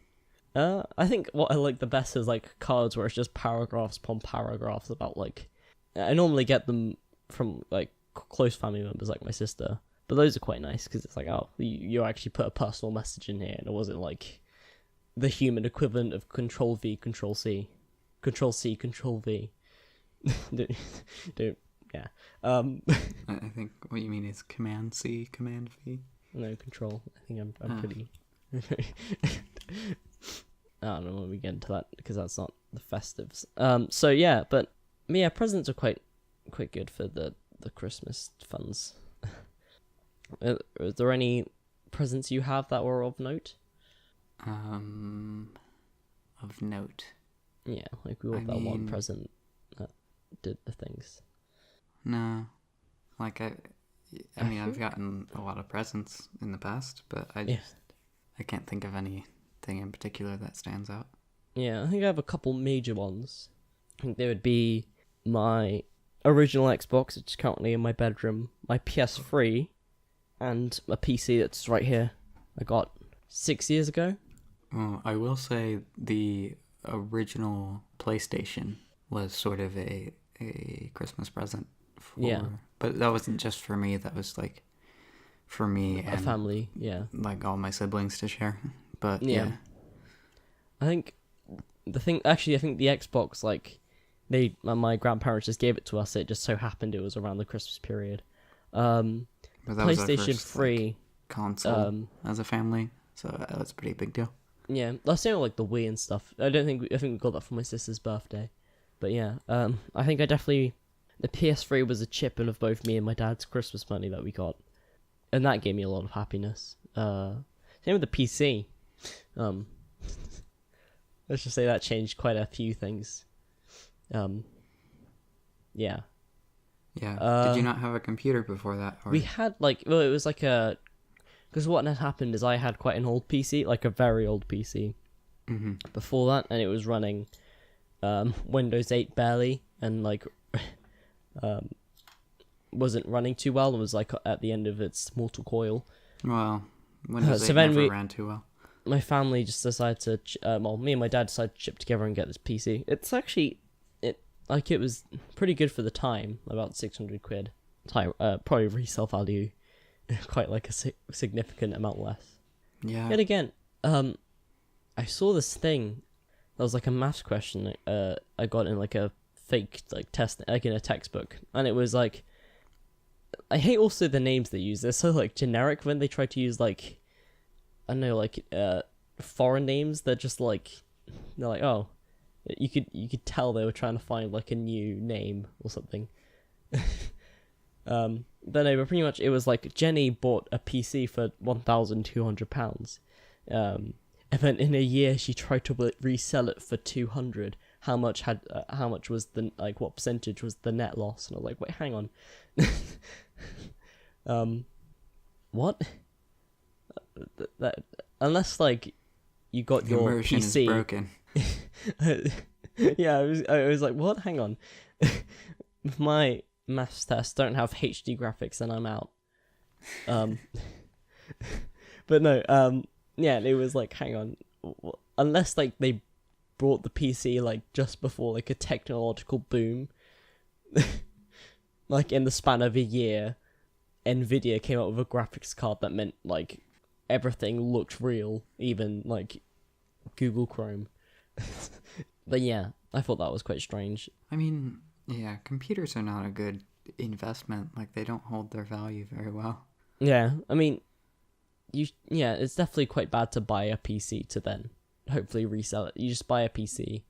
I think what I like the best is like cards where it's just paragraphs upon paragraphs about like, I normally get them from like close family members like my sister, but those are quite nice because it's like, oh, you actually put a personal message in here and it wasn't like the human equivalent of Control V, Control C, Control C, Control V. don't. Yeah. I think what you mean is Command C, Command V. No, Control. I think I'm pretty. I don't know when we get into that because that's not the festives. So yeah, but yeah, presents are quite good for the Christmas funds. Are there any presents you have that were of note? Of note. Yeah, like we got that one present that did the things. No, like I mean, I've gotten a lot of presents in the past, but I can't think of anything in particular that stands out. Yeah, I think I have a couple major ones. I think they would be I original Xbox, which is currently in my bedroom, my PS3, and a PC that's right here. I got 6 years ago. Well, I will say the original PlayStation was sort of a Christmas present for... Yeah. But that wasn't just for me. That was like for me A and family, yeah. like all my siblings to share. But Yeah. I think the Xbox, like, my grandparents just gave it to us. It just so happened it was around the Christmas period. But that was our PlayStation first, 3, console as a family, so that's a pretty big deal. yeah, that's same like the Wii and stuff. I think we got that for my sister's birthday, but yeah, I think the PS3 was a chip in of both me and my dad's Christmas money that we got, and that gave me a lot of happiness. Same with the PC. Let's just say that changed quite a few things. Yeah. Yeah. Did you not have a computer before that? Or... We had it was like because what had happened is I had quite an old PC, like a very old PC, before that, and it was running Windows 8 barely, and like wasn't running too well. It was like at the end of its mortal coil. Well, Windows 8 never ran too well. My family just decided to, me and my dad decided to chip together and get this PC. It's actually, it was pretty good for the time, about 600 quid. Probably resale value, quite like a significant amount less. Yeah. Yet again, I saw this thing that was like a maths question I got in like a fake like test, like in a textbook, and it was like, I hate also the names they use. They're so like generic when they try to use like, I don't know, like foreign names. They're just like, they're like, oh, you could tell they were trying to find like a new name or something. But no, but pretty much it was like Jenny bought a PC for £1,200, and then in a year she tried to resell it for 200. How much was the what percentage was the net loss? And I was like, wait, hang on. What? That unless like you got your immersion PC is broken. Yeah, I was like, what? Hang on. If my maths tests don't have HD graphics, then I'm out. But no, yeah, it was like, hang on, unless like they brought the PC like just before like a technological boom, like in the span of a year, Nvidia came out with a graphics card that meant like everything looked real, even like Google Chrome. But yeah, I thought that was quite strange. I mean, yeah, computers are not a good investment. Like, they don't hold their value very well. Yeah, I mean, it's definitely quite bad to buy a PC to then hopefully resell it. You just buy a PC,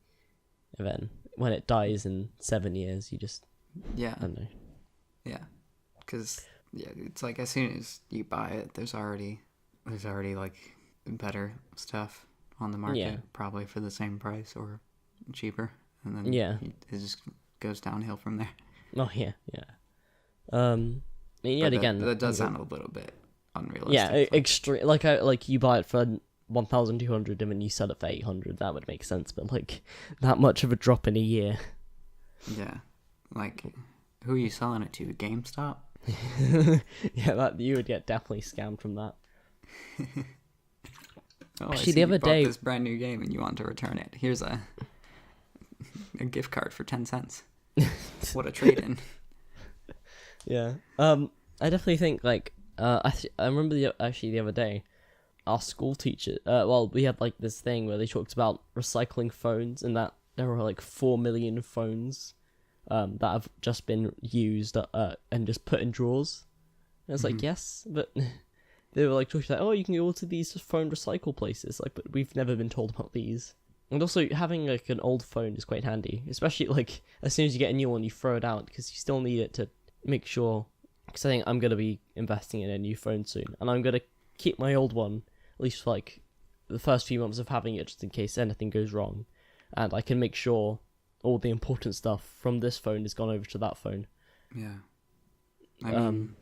and then when it dies in 7 years, you just... Yeah. I don't know. Yeah. Because, yeah, it's like as soon as you buy it, there's already like better stuff on the market, probably for the same price or cheaper, and then it just goes downhill from there. Oh yeah. I mean, yet again, that does sound a little bit unrealistic. Yeah, extreme. Like you buy it for 1,200 and then you sell it for 800. That would make sense, but like that much of a drop in a year. Yeah, like who are you selling it to? GameStop? Yeah, that you would get definitely scammed from that. Actually, the other day, you bought this brand new game and you want to return it. Here's a gift card for 10 cents. What a trade-in. Yeah. I definitely think like I remember the other day, our school teacher. We had like this thing where they talked about recycling phones, and that there were like 4 million phones that have just been used and just put in drawers. And it's like, yes, but they were like talking about, oh, you can go to these phone recycle places, like, but we've never been told about these. And also, having like an old phone is quite handy, especially like as soon as you get a new one, you throw it out because you still need it to make sure. Because I think I'm gonna be investing in a new phone soon, and I'm gonna keep my old one at least for like the first few months of having it, just in case anything goes wrong, and I can make sure all the important stuff from this phone has gone over to that phone. Yeah. I mean,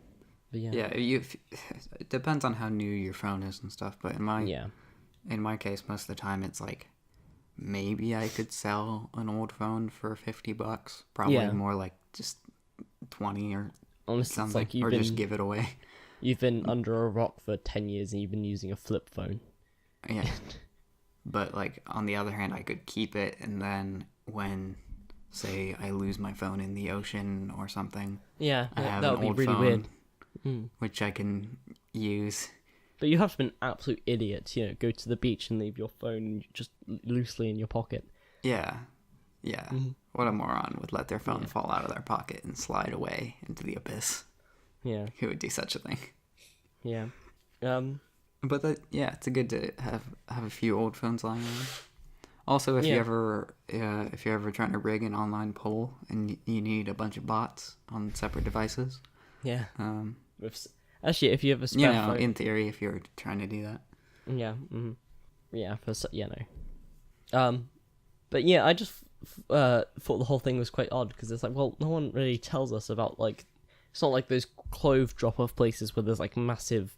but it depends on how new your phone is and stuff. But in my case, most of the time it's like, maybe I could sell an old phone for $50. Probably more like just 20 or Honestly, it's something, like you've or been just give it away. you've been under a rock for 10 years and you've been using a flip phone. Yeah. But like on the other hand, I could keep it, and then when, say, I lose my phone in the ocean or something, Yeah, I have that an would old be really phone, weird. Mm. which I can use. But you have to be an absolute idiot, go to the beach and leave your phone just loosely in your pocket. Yeah. Yeah. Mhm. What a moron would let their phone fall out of their pocket and slide away into the abyss. Yeah, Who would do such a thing? yeah. But it's good to have a few old phones lying around. Also, if Yeah. if you're ever trying to rig an online poll and you need a bunch of bots on separate devices, Yeah. um, Actually, if you have a spare phone... in theory, if you're trying to do that. Yeah, yeah, no. But yeah, I just thought the whole thing was quite odd, because it's like, well, no one really tells us about, like, it's not like those clove drop-off places where there's, like, massive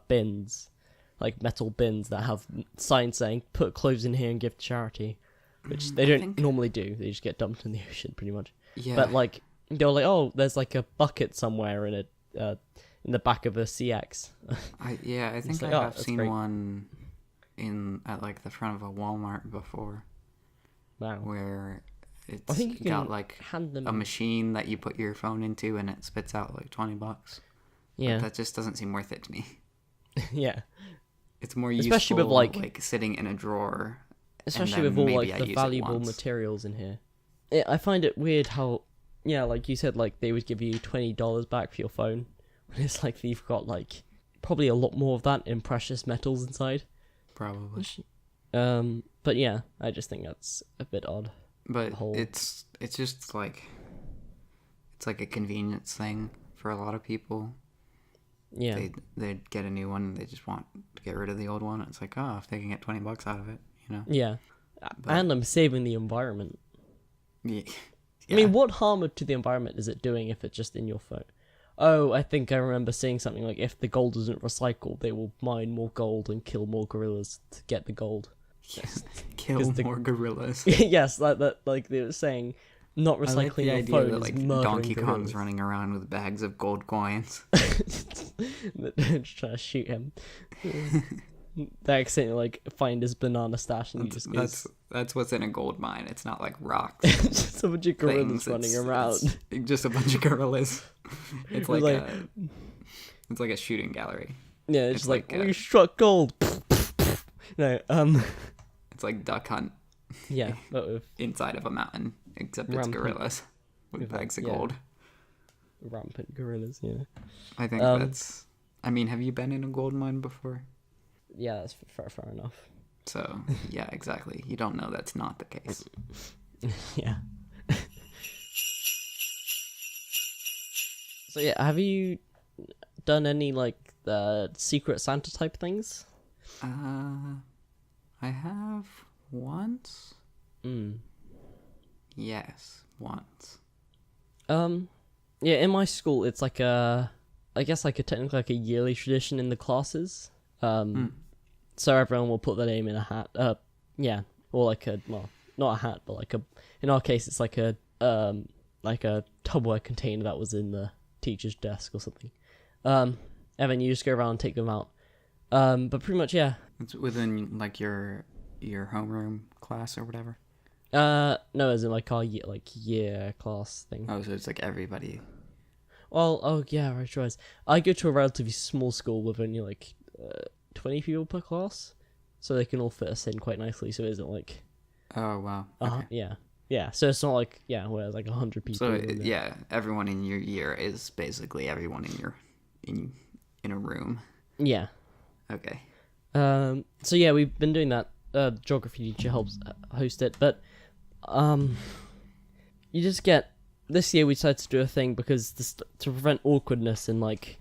bins, like metal bins that have signs saying, put cloves in here and give to charity, which they don't normally do. They just get dumped in the ocean, pretty much. Yeah. But, like, they're like, oh, there's, like, a bucket somewhere in the back of a CX. I think like, I oh, have that's seen great. one at like the front of a Walmart before, Wow. where it's I think you can got like hand them a machine that you put your phone into and it spits out like $20. Yeah. But that just doesn't seem worth it to me. Yeah. It's more Especially useful with, like sitting in a drawer. Especially and with then all maybe like I the use it valuable once. materials in here. I find it weird how, yeah, like you said, like they would give you $20 back for your phone, when it's like you've got like probably a lot more of that in precious metals inside. Probably. But yeah, I just think that's a bit odd. But whole- it's just like, it's like a convenience thing for a lot of people. Yeah. They'd get a new one. They just want to get rid of the old one. It's like, oh, if they can get $20 out of it, Yeah. And I'm saving the environment. Yeah. I mean, what harm to the environment is it doing if it's just in your phone? Oh, I think I remember seeing something like, if the gold isn't recycled, they will mine more gold and kill more gorillas to get the gold. Kill more gorillas. Yes, like they were saying, not I like recycling the your idea phone that is like murdering Donkey gorillas. Kong's running around with bags of gold coins. Just trying to shoot him. They accidentally like find his banana stash and he just goes... That's what's in a gold mine. It's not like rocks. Just a bunch of gorillas running around. It's just a bunch of gorillas. It's like, like- it's like a shooting gallery. Yeah, it's like, like, we struck gold. No, It's like Duck Hunt yeah, but with inside of a mountain, except it's Rampant. gorillas with bags of yeah. gold. rampant gorillas, yeah. I think that's... I mean, have you been in a gold mine before? Yeah, that's fair enough. So, yeah, exactly. You don't know that's not the case. Yeah. So yeah, have you done any like Secret Santa type things? I have once. Mm. Yes, once. Yeah, in my school, it's like I guess like technically like a yearly tradition in the classes. So everyone will put their name in a hat. Yeah, or like not a hat, but like in our case, it's like a Tupperware container that was in the teacher's desk or something. And then you just go around and take them out. But pretty much, yeah. It's within like your homeroom class or whatever. No, as in like our year class thing. Oh, so it's like everybody. Well, oh yeah, right, sure. I go to a relatively small school with only like 20 people per class, so they can all fit us in quite nicely. So it isn't like, Oh wow. Okay. yeah. So it's not like where there's like 100 people. So in there. yeah, everyone in your year is basically everyone in your in a room. Yeah. Okay. So yeah, we've been doing that. Geography teacher helps host it, but you just get. This year we decided to do a thing because to prevent awkwardness and like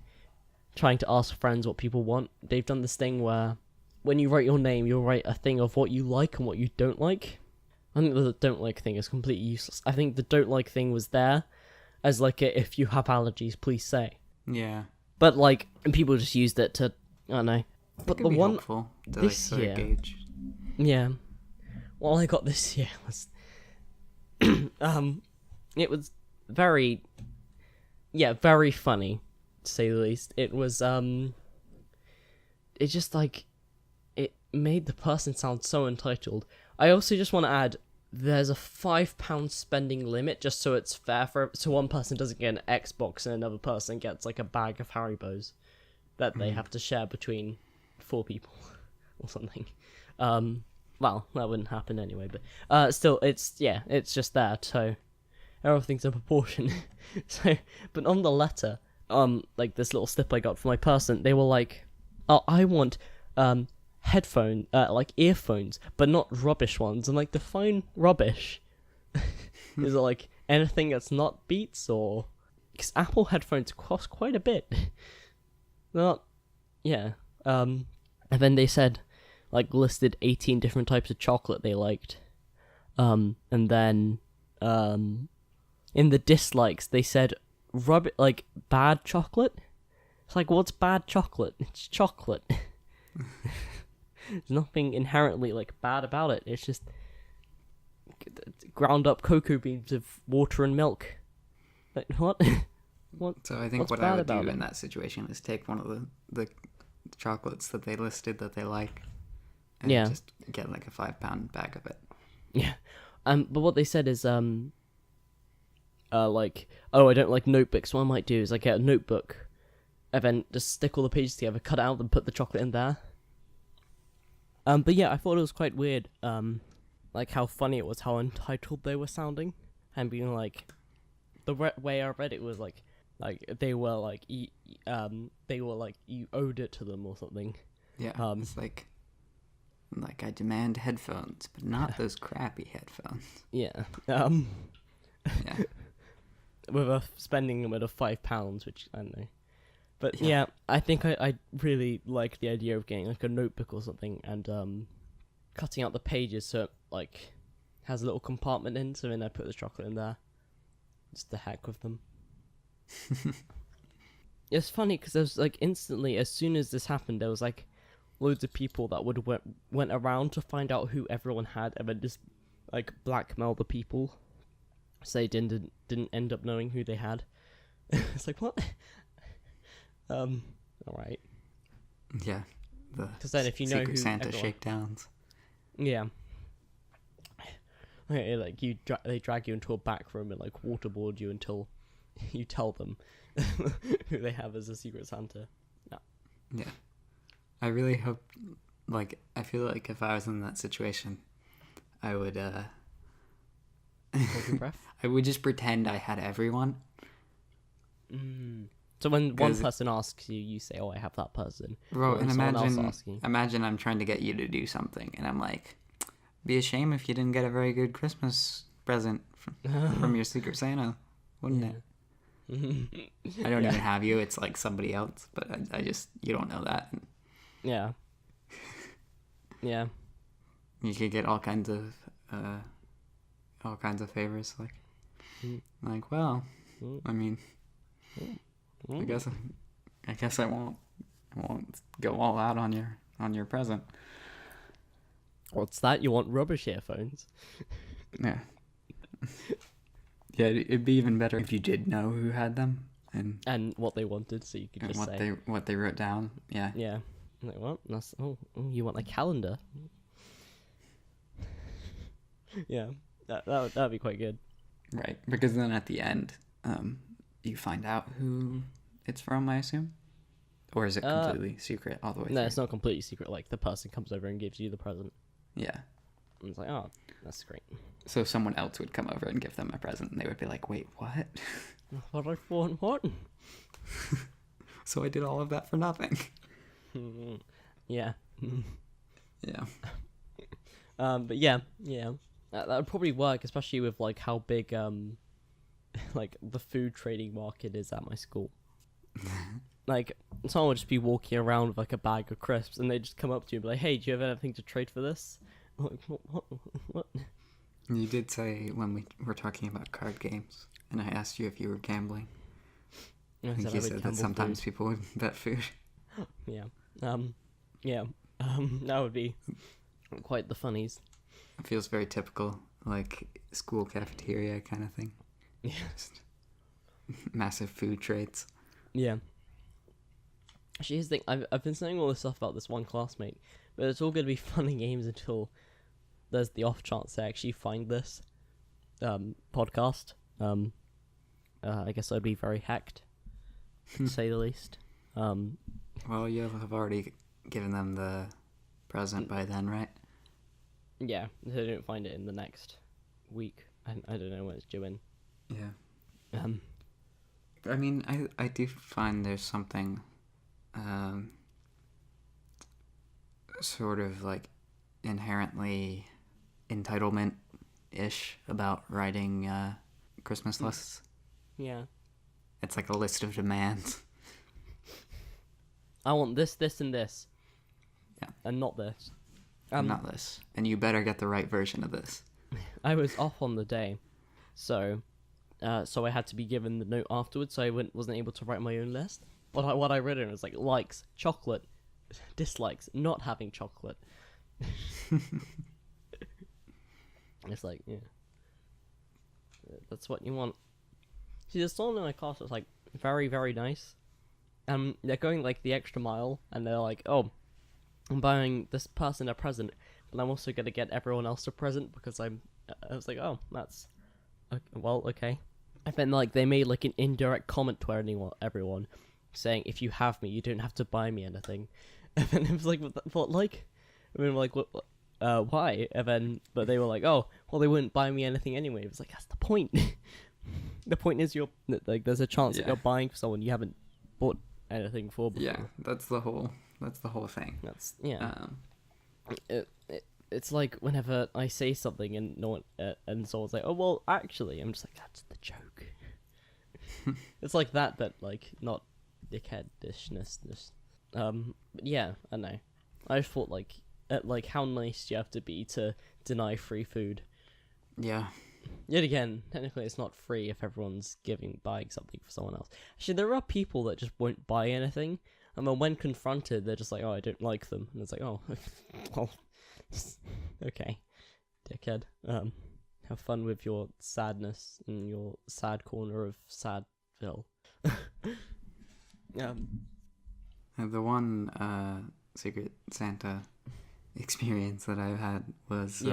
trying to ask friends what people want. They've done this thing where when you write your name, you'll write a thing of what you like and what you don't like. I think the don't like thing is completely useless. I think the don't like thing was there as like if you have allergies, please say. Yeah. But like, and people just used it to, I don't know. But Could the be one helpful to this sort year- of gauge. Yeah. What I got this year was it was very yeah, very funny, to say the least. It was, it just, like, it made the person sound so entitled. I also just want to add, there's a £5 spending limit, just so it's fair so one person doesn't get an Xbox and another person gets, like, a bag of Haribos that they have to share between 4 people or something. Well, that wouldn't happen anyway, but still, it's just that, so everything's in proportion. So, but on the letter, like this little slip I got from my person, they were like, oh, I want headphone, like earphones, but not rubbish ones. I'm like, define rubbish. Is it like anything that's not Beats, or because Apple headphones cost quite a bit. They're not, yeah. And then they said, like, listed 18 different types of chocolate they liked. And then, in the dislikes, they said, like, bad chocolate? It's like, what's bad chocolate? It's chocolate. There's nothing inherently, like, bad about it. It's just ground up cocoa beans with water and milk. Like, what? What? So I think what I would do in that situation is take one of the chocolates that they listed that they like, and just get like a £5 bag of it. Yeah. But what they said is, like, oh, I don't like notebooks. What I might do is I get a notebook, and then just stick all the pages together, cut out, and put the chocolate in there. But yeah, I thought it was quite weird, like how funny it was, how entitled they were sounding, and being like, the way I read it was like they were like, you owed it to them or something. Yeah, it's like I demand headphones, but not those crappy headphones. Yeah. Yeah. With a spending limit of £5, which I don't know. But yeah, I think I really like the idea of getting like a notebook or something and cutting out the pages so it like has a little compartment in, so then I put the chocolate in there. Just the heck with them. It's funny because there was like instantly, as soon as this happened, there was like loads of people that went around to find out who everyone had, and then just like blackmail the people, so they didn't end up knowing who they had. It's like, what? All right. Yeah. Because then if you know Secret who Santa everyone... shakedowns. Yeah. Okay, like they drag you into a back room and like waterboard you until you tell them who they have as a Secret Santa. Yeah. I really hope, like, I feel like if I was in that situation, I would, Hold your breath? I would just pretend I had everyone. So when one person asks you, you say, "Oh, I have that person." Bro, and imagine I'm trying to get you to do something, and I'm like, be a shame if you didn't get a very good Christmas present from your Secret Santa, wouldn't it? I don't even have you. It's like somebody else, but I just, you don't know that. Yeah. Yeah. You could get all kinds of favors, like, well, I mean, I guess I won't go all out on your present. What's that? You want rubbish earphones? Yeah. Yeah, it'd be even better if you did know who had them and what they wanted, so you could just say what they wrote down. Yeah. Yeah. Like, what? That's you want a calendar? Yeah, that'd be quite good. Right, because then at the end, you find out who it's from, I assume, or is it completely secret all the way through? No, it's not completely secret. Like the person comes over and gives you the present. Yeah. And it's like, oh, that's great. So someone else would come over and give them a present, and they would be like, "Wait, what? What I want? What? So I did all of that for nothing." Yeah. Yeah. But yeah. That would probably work, especially with like how big like the food trading market is at my school. Like someone would just be walking around with like a bag of crisps, and they just come up to you and be like, "Hey, do you have anything to trade for this?" I'm like, what? You did say when we were talking about card games, and I asked you if you were gambling. I think you said that sometimes people would bet food. Yeah. Yeah. That would be quite the funnies. It feels very typical, like school cafeteria kind of thing. Yeah. massive food traits. Yeah. Actually, here's the thing. I've been saying all this stuff about this one classmate, but it's all going to be fun and games until there's the off chance they actually find this podcast. I guess I'd be very hacked, to say the least. Well, you'll have already given them the present by then, right? Yeah, if they don't find it in the next week. I don't know when it's due in. Yeah. I mean, I do find there's something sort of like inherently entitlement-ish about writing Christmas lists. Yeah. It's like a list of demands. I want this, this, and this. Yeah. And not this. Not this. And you better get the right version of this. I was off on the day, so I had to be given the note afterwards, so I wasn't able to write my own list. But what I read in was like likes, chocolate, dislikes, not having chocolate. It's like, yeah, that's what you want. See, there's someone in my class that's like very, very nice. They're going like the extra mile, and they're like, oh, I'm buying this person a present, but I'm also gonna get everyone else a present because I was like, oh, that's well, okay. And then like they made like an indirect comment to everyone, saying if you have me, you don't have to buy me anything. And then it was like, what like? I mean, like, what? Why? And then, but they were like, oh, well, they wouldn't buy me anything anyway. It was like, that's the point. The point is like, there's a chance that you're buying for someone you haven't bought anything for before. Yeah, that's the whole thing. That's it's like whenever I say something and no one and someone's like, oh well, actually, I'm just like, that's the joke. It's like that, but like not dickheadishness. Yeah, I know. I just thought like how nice do you have to be to deny free food? Yeah. Yet again, technically it's not free if everyone's buying something for someone else. Actually, there are people that just won't buy anything, and then when confronted, they're just like, oh, I don't like them. And it's like, oh, well, okay, dickhead. Have fun with your sadness in your sad corner of Sadville. The one Secret Santa experience that I've had was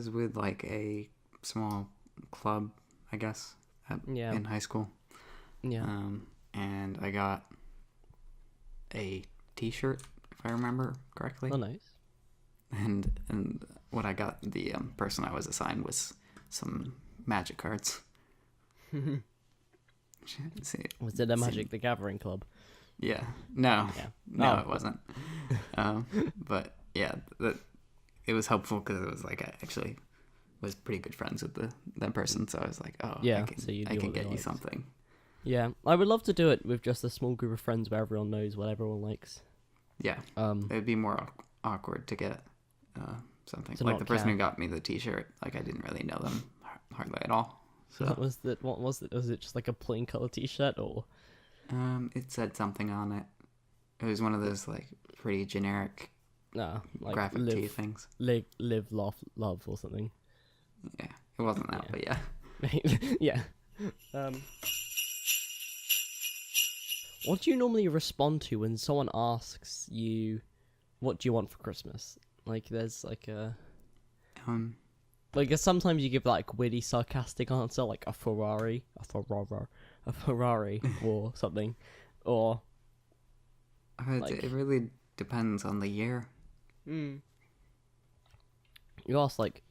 with like a small club, I guess, in high school. Yeah. And I got a T-shirt, if I remember correctly. Oh, nice. And what I got, the person I was assigned was some magic cards. Was it a Magic the Gathering club? Yeah. No. Yeah. No, it wasn't. But yeah, it was helpful because it was like I actually was pretty good friends with that person, so I was like, oh, yeah, I can get you something. Yeah, I would love to do it with just a small group of friends where everyone knows what everyone likes. Yeah. It'd be more awkward to get something. Like the person who got me the T-shirt, like I didn't really know them hardly at all. So what was it? Was it just like a plain color T-shirt or? It said something on it. It was one of those like pretty generic like graphic tee things. Live, laugh, love, or something. Yeah, it wasn't that, but yeah. Yeah. What do you normally respond to when someone asks you, "What do you want for Christmas?" Like, there's like a, sometimes you give like witty, sarcastic answer, like a Ferrari, or something, or. It really depends on the year. You ask like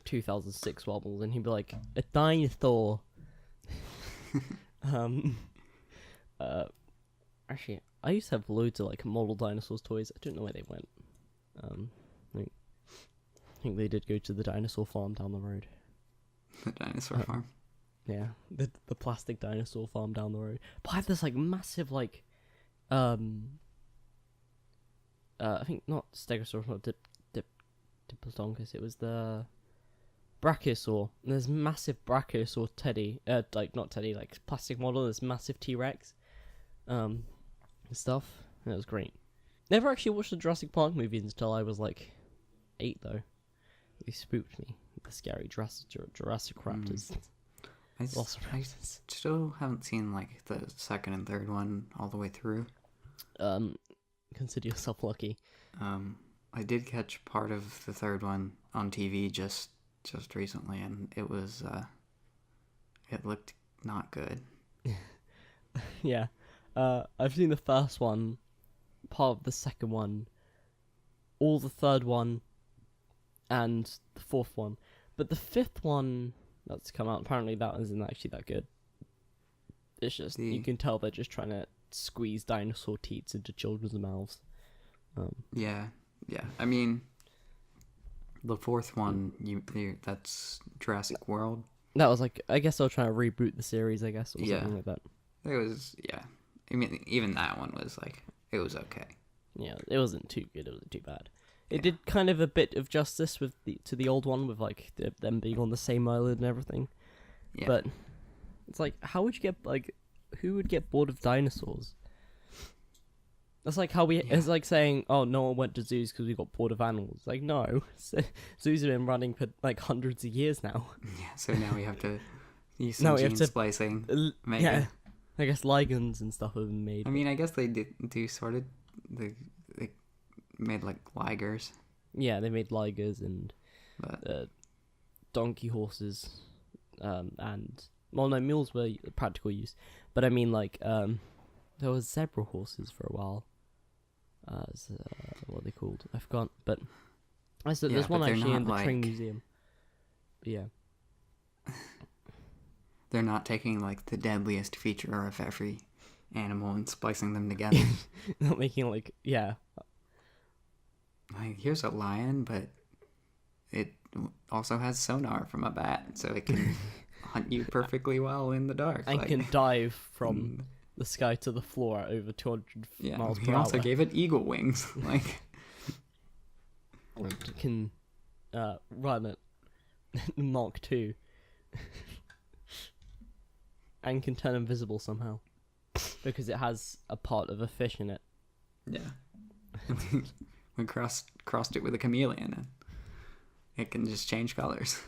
2006 Wobbles, and he'd be like, a dinosaur. Actually, I used to have loads of like model dinosaurs toys. I don't know where they went. I think they did go to the dinosaur farm down the road. The dinosaur farm. Yeah, the plastic dinosaur farm down the road. But I had this like massive like, I think not Stegosaurus, not Diplodocus. It was the Brachiosaur. And there's massive Brachiosaur teddy, like plastic model. There's massive T-Rex, and stuff. And it was great. Never actually watched the Jurassic Park movies until I was like 8 though. They spooked me. The scary Jurassic Raptors. Lost in Roses. still haven't seen like the second and third one all the way through. Consider yourself lucky. I did catch part of the third one on TV just recently, and it was it looked not good. Yeah. I've seen the first one, part of the second one, all the third one, and the fourth one. But the fifth one that's come out, apparently that isn't actually that good. It's just, you can tell they're just trying to squeeze dinosaur teats into children's mouths. Yeah. I mean, the fourth one, that's Jurassic World. That was like, I guess they were trying to reboot the series, I guess, or something like that. It was, yeah. I mean, even that one was like, it was okay. Yeah, it wasn't too good, it wasn't too bad. It did kind of a bit of justice to the old one, with like them being on the same island and everything. Yeah. But it's like, how would you get, like, who would get bored of dinosaurs? That's like how it's like saying, oh, no one went to zoos because we got bored of animals. Like, no. Zoos have been running for like hundreds of years now. Yeah, so now we have to use some gene splicing. Yeah. I guess ligands and stuff have been made. I mean, I guess they do sort of, they made like ligers. Yeah, they made ligers and donkey horses, and, well, no, mules were practical use. But I mean, like, there was zebra horses for a while. What are they called? I forgot. But there's one actually in the train museum. But yeah. They're not taking like the deadliest feature of every animal and splicing them together. Not making like, yeah. Like, here's a lion, but it also has sonar from a bat, so it can hunt you perfectly well in the dark. And can dive from the sky to the floor at over 200 miles per hour. He also gave it eagle wings. Like, it can run at Mach 2. And can turn invisible somehow. Because it has a part of a fish in it. Yeah. We crossed it with a chameleon, and it can just change colors.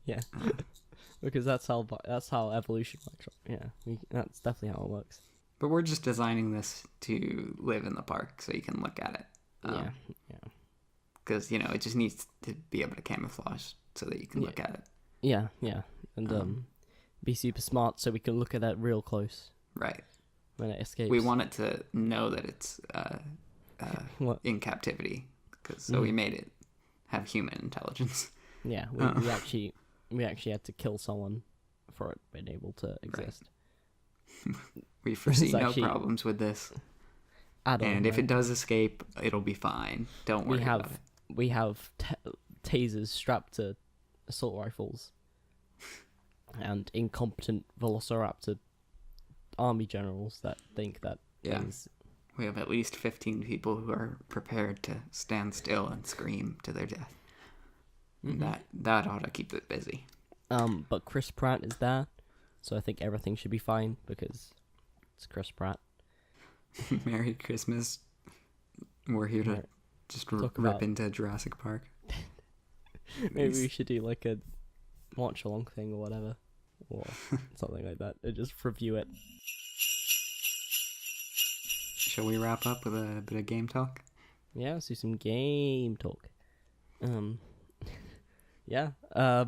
Yeah. Because that's how evolution works. Yeah, that's definitely how it works. But we're just designing this to live in the park, so you can look at it. Yeah. Because, it just needs to be able to camouflage so that you can look at it. Yeah, and be super smart so we can look at it real close. Right. When it escapes. We want it to know that it's in captivity, so we made it have human intelligence. Yeah, we actually had to kill someone for it being able to exist. Right. We foresee no problems with this. And if it does escape, it'll be fine. Don't worry about it. We have tasers strapped to assault rifles. And incompetent velociraptor army generals that think that things... We have at least 15 people who are prepared to stand still and scream to their death. Mm-hmm. That ought to keep it busy. But Chris Pratt is there, so I think everything should be fine because it's Chris Pratt. Merry Christmas. We're here to just rip into Jurassic Park. Maybe we should do like a watch along thing or whatever, or something like that, and just review it. Shall we wrap up with a bit of game talk? Yeah, let's do some game talk. Yeah. I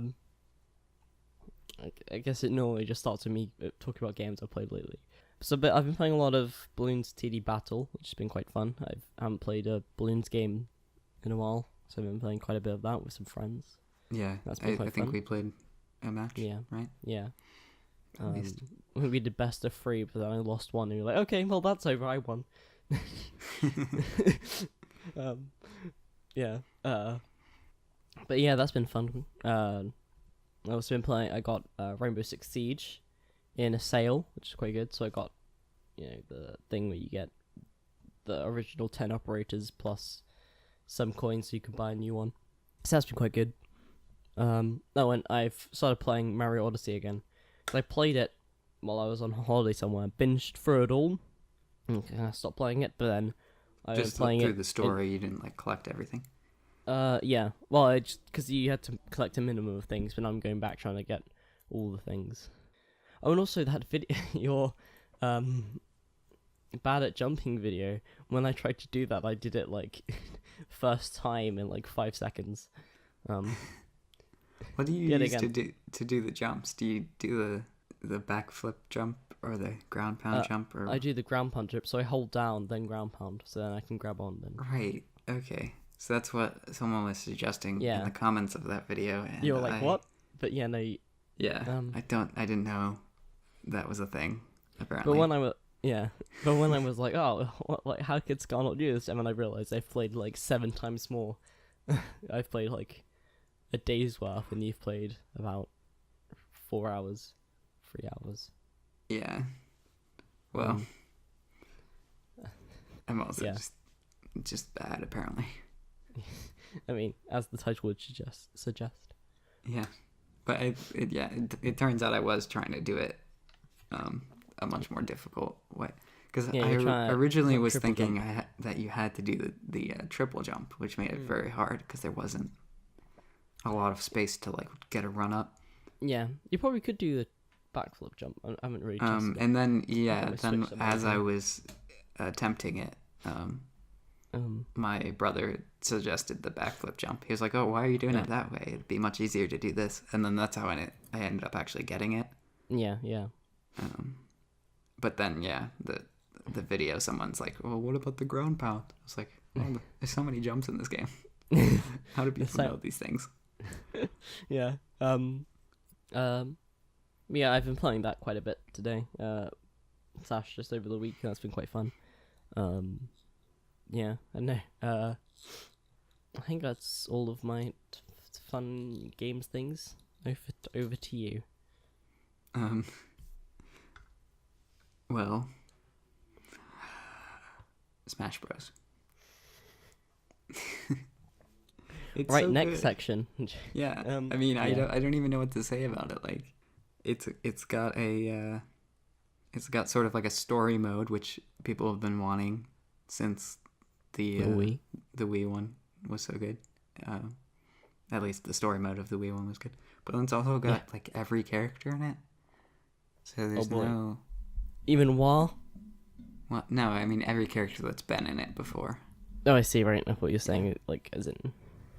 guess it normally just starts with me talking about games I've played lately. So, but I've been playing a lot of Bloons TD Battle, which has been quite fun. I haven't played a Bloons game in a while, so I've been playing quite a bit of that with some friends. Yeah, that's been quite fun. I think we played a match. Yeah, right. Yeah. We did best of 3, but I lost 1, and you're like, okay, well that's over. I won. Yeah. But yeah, that's been fun. I've also been playing. I got Rainbow Six Siege in a sale, which is quite good. So I got, the thing where you get the original 10 operators plus some coins, so you can buy a new one. So that's been quite good. And I've started playing Mario Odyssey again. I played it while I was on holiday somewhere, binged through it all, and I stopped playing it. But then I was playing through the story. You didn't collect everything. Yeah. Well, because you had to collect a minimum of things, but I'm going back trying to get all the things. Oh, and also that video, your bad at jumping video. When I tried to do that, I did it like first time in like 5 seconds. What do you use to do the jumps? Do you do the backflip jump or the ground pound jump? Or I do the ground pound jump, so I hold down then ground pound, so then I can grab on. Then right, okay. So that's what someone was suggesting in the comments of that video. And you were like, what? But yeah, no. Yeah, I didn't know that was a thing. Apparently, but when I was like, oh, like how could Scar not do this? And then I realized I've played like 7 times more. I've played like a day's worth, and you've played about 4 hours, 3 hours. Yeah. Well, I'm also just bad, apparently. I mean, as the title would suggest. Yeah, but it turns out I was trying to do it a much more difficult way, because I originally was thinking that you had to do the triple jump, which made it very hard because there wasn't a lot of space to like get a run up. Yeah, you probably could do the backflip jump. I haven't really tested it. And then as I was attempting it, my brother suggested the backflip jump. He was like, "Oh, why are you doing it that way? It'd be much easier to do this." And then that's how I ended up actually getting it. Yeah. But then the video, someone's like, "Well, what about the ground pound?" I was like, "Oh, there's so many jumps in this game. How do people know these things?" Yeah. Yeah, I've been playing that quite a bit today. Slash just over the week, and that's been quite fun. Yeah, I know. I think that's all of my fun games things. Over to you. Well, Smash Bros. It's right, so next good. Section. Yeah, I mean, I don't even know what to say about it. Like, it's got sort of like a story mode, which people have been wanting since the Wii one was so good. At least the story mode of the Wii one was good. But then it's also got like every character in it. So there's no... Even Wall? Well, no, I mean every character that's been in it before. Oh, I see, right. I thought you were saying like as in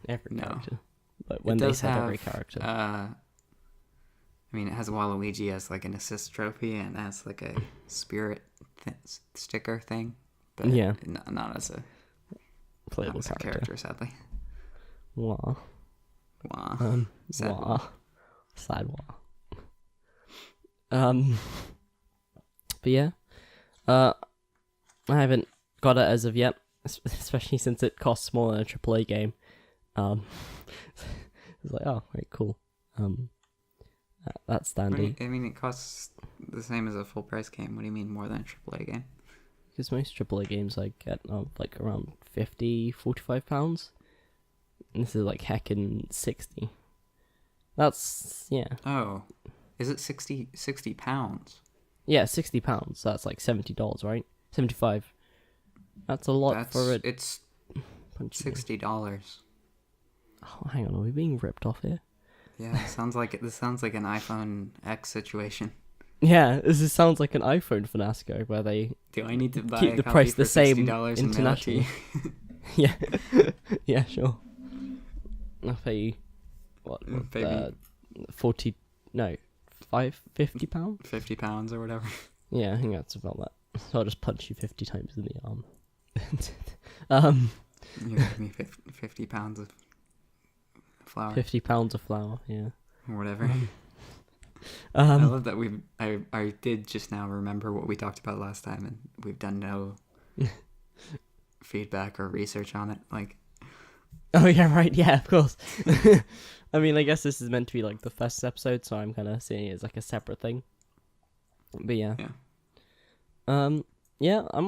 every character. But when they said every character. I mean, it has Waluigi as like an assist trophy and as like a spirit sticker thing. But not as a playable character, sadly. Wah. Sad wah. Sad wah. But yeah. I haven't got it as of yet, especially since it costs more than a AAA game. It's like, oh, very cool. That's dandy. I mean, it costs the same as a full price game. What do you mean more than a AAA game? Because most AAA games like get like around £50-45, and this is like heckin' 60. That's Oh, is it 60 pounds? Yeah, £60. So that's like $70, right? 75. That's a lot for it. It's $60. Oh, hang on, are we being ripped off here? Yeah, this sounds like an iPhone X situation. Yeah, this sounds like an iPhone fiasco where they do I need to buy keep the price the same internationally. Yeah, yeah, sure. I'll pay you £50. £50 or whatever. Yeah, I think that's about that. So I'll just punch you 50 times in the arm. You give me 50 pounds of flour. 50 pounds of flour, yeah. Or whatever. I love that I did just now remember what we talked about last time, and we've done no feedback or research on it. Like, oh yeah, right, yeah, of course. I mean, I guess this is meant to be like the first episode, so I'm kind of seeing it as like a separate thing. But yeah. Yeah, I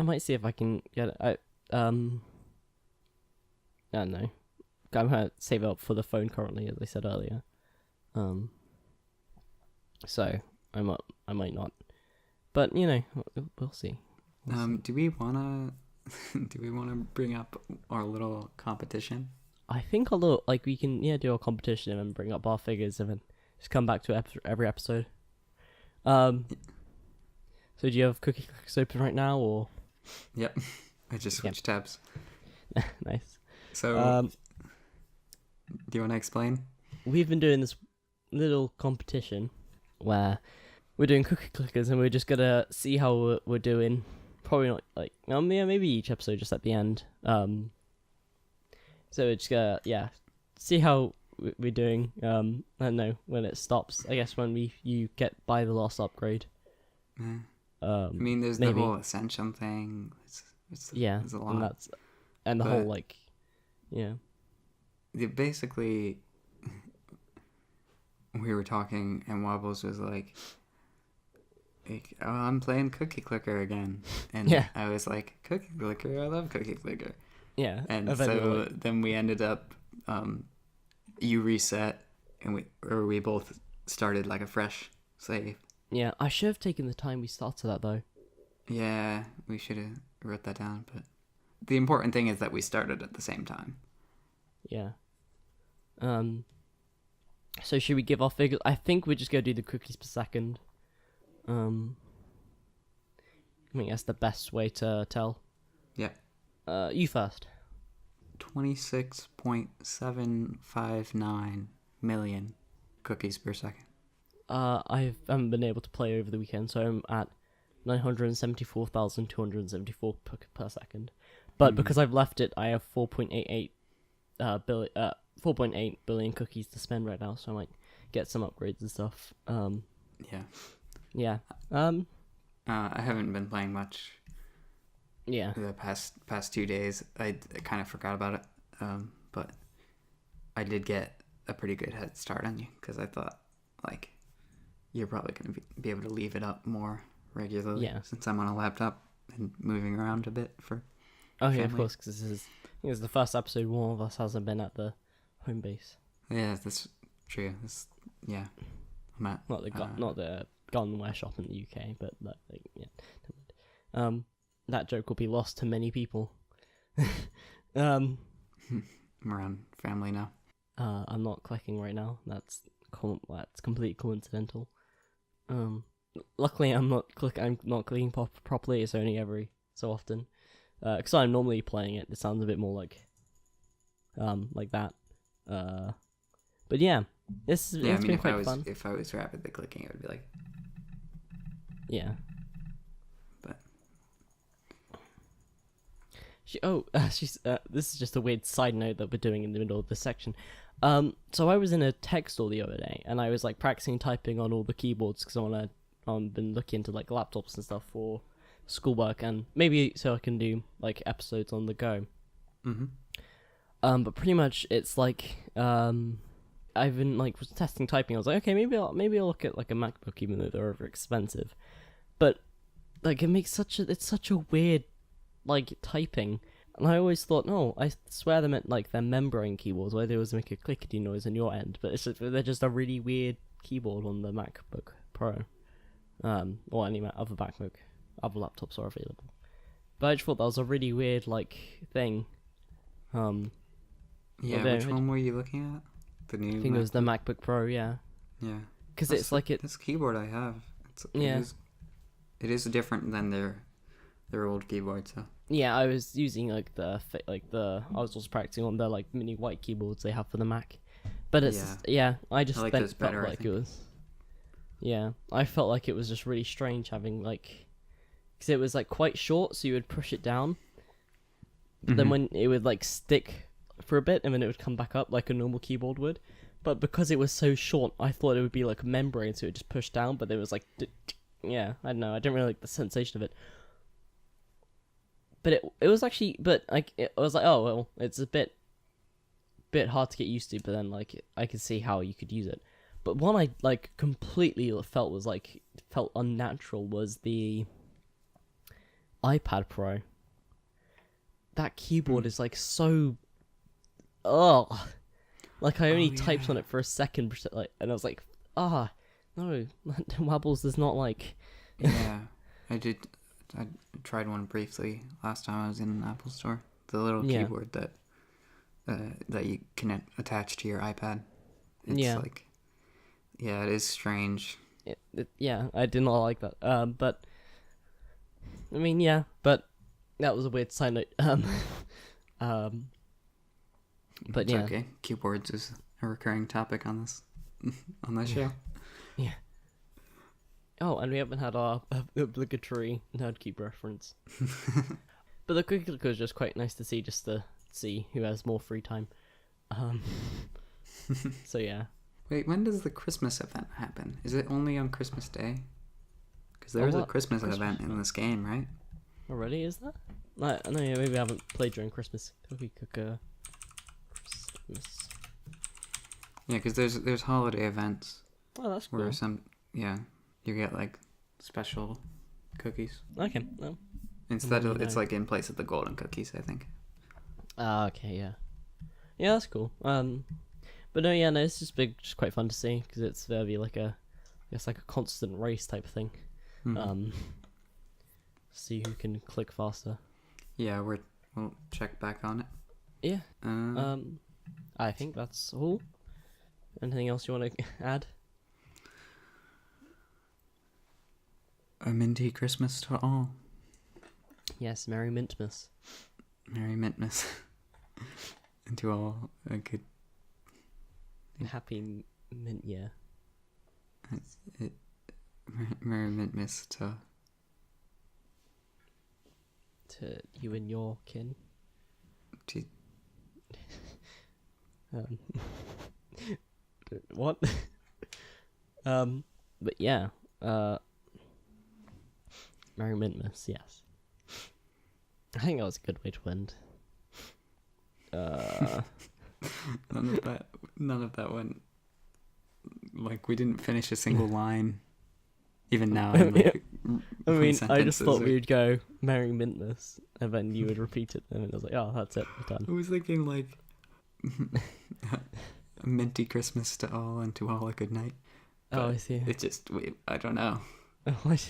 might see if I can get it. I don't know. I'm gonna save it up for the phone currently, as I said earlier. So I might not, but you know, we'll see. Do we wanna bring up our little competition? I think we can do a competition and bring up our figures and then Just come back to every episode. So do you have Cookie Clickers open right now, or? Yep. I just switched tabs. Nice. So, do you want to explain? We've been doing this little competition where we're doing Cookie Clickers, and we're just gonna see how we're doing. Probably not like, maybe each episode just at the end. So we're just gonna, see how we're doing. I don't know when it stops. I guess when you get by the last upgrade. Yeah. I mean, there's the whole Ascension thing. It's a lot. And the whole Basically, we were talking, and Wobbles was like, "Oh, I'm playing Cookie Clicker again," and I was like, "Cookie Clicker, I love Cookie Clicker." Yeah, and so then we ended up, you reset, and we both started like a fresh save. Yeah, I should have taken the time we started that though. Yeah, we should have wrote that down, but the important thing is that we started at the same time. Yeah. So should we give our figures? I think we're just gonna do the cookies per second. I think that's the best way to tell. Yeah. You first. 26.759 million cookies per second. I haven't been able to play over the weekend, so I'm at 974,274 per second. But because I've left it, I have 4.88 billion cookies to spend right now, so I might get some upgrades and stuff. Yeah. I haven't been playing much. Yeah. The past 2 days, I kind of forgot about it. But I did get a pretty good head start on you because I thought like you're probably going to be able to leave it up more regularly. Yeah. Since I'm on a laptop and moving around a bit for. Oh yeah, of course, because this is the first episode one of us hasn't been at the home base. Yeah, that's true. I'm at not the Gunware shop in the UK, but that joke will be lost to many people. I'm around family now. I'm not clicking right now. That's completely coincidental. Luckily, I'm not clicking properly. It's only every so often. Because I'm normally playing it. It sounds a bit more like that. But yeah, it's been quite fun. If I was rapidly clicking, it would be like. Yeah. But. This is just a weird side note that we're doing in the middle of this section. So I was in a tech store the other day, and I was like practicing typing on all the keyboards because I've been looking into like laptops and stuff for schoolwork, and maybe so I can do like episodes on the go. But pretty much it's like I've been like testing typing. I was like, okay, maybe I'll look at like a MacBook, even though they're over expensive. But like it's such a weird like typing, and I always thought, no, I swear they meant like their membrane keyboards where they always make a clickety noise on your end, but they're just a really weird keyboard on the MacBook Pro, or any other MacBook. Other laptops are available, but I just thought that was a really weird like thing. Which one were you looking at? The new. I think it was the MacBook Pro. Yeah. Yeah. Because it's like this keyboard I have. It is different than their old keyboard. So. Yeah, I was using I was also practicing on the like mini white keyboards they have for the Mac, but I just like felt better, like it was. Yeah, I felt like it was just really strange having like, because it was like quite short, so you would push it down, but then when it would like stick for a bit, and then it would come back up like a normal keyboard would, but because it was so short, I thought it would be like a membrane, so it would just push down, but it was like, I don't know, I didn't really like the sensation of it. But it was actually, but like I was like, oh well, it's a bit hard to get used to. But then like I could see how you could use it. But one I like completely felt unnatural was the iPad Pro. That keyboard is like so, like I only typed on it for a second, like, and I was like, no, Wobbles does not like. Yeah, I did. I tried one briefly last time I was in an Apple store. The little keyboard that you can attach to your iPad. It's like Yeah, it is strange. Yeah, I did not like that. But I mean, yeah, but that was a weird side note. Um, but It's yeah, okay. Keyboards is a recurring topic on this show. yeah. Oh, and we haven't had our obligatory Nerdcube reference. But the cookie clicker is just quite nice to see, just to see who has more free time. So yeah. Wait, when does the Christmas event happen? Is it only on Christmas Day? Because there is a Christmas event in this game, right? Already, is that? No, yeah, maybe I haven't played during Christmas. Cookie cooker. Christmas. Yeah, because there's holiday events. Oh, that's cool. Where you get like special cookies. Okay, well. Instead of, it's like in place of the golden cookies, I think. Okay, yeah. Yeah, that's cool. But no, yeah, no, it's just quite fun to see, because it's very like a constant race type thing. Mm-hmm. See who can click faster. Yeah, we'll check back on it. Yeah. I think that's all. Anything else you want to add? A Minty Christmas to all. Yes, Merry Mintmas. Merry Mintmas. And to all a good... Happy Mint Year. Merry Mintmas to you and your kin. What? But yeah, Merry Mintmas, yes. I think that was a good way to end. None of that went. Like, we didn't finish a single line. Even now, I'm like, I mean, I just thought we would go Merry Mintmas, and then you would repeat it, and then I was like, oh, that's it, we're done. I was thinking like, Minty Christmas to all, and to all a good night. But oh, I see. It just, I don't know.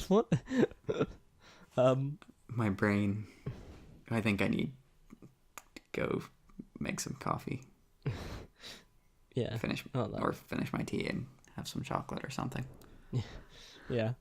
What? My brain. I think I need to go make some coffee. Yeah. Finish my tea and have some chocolate or something. Yeah.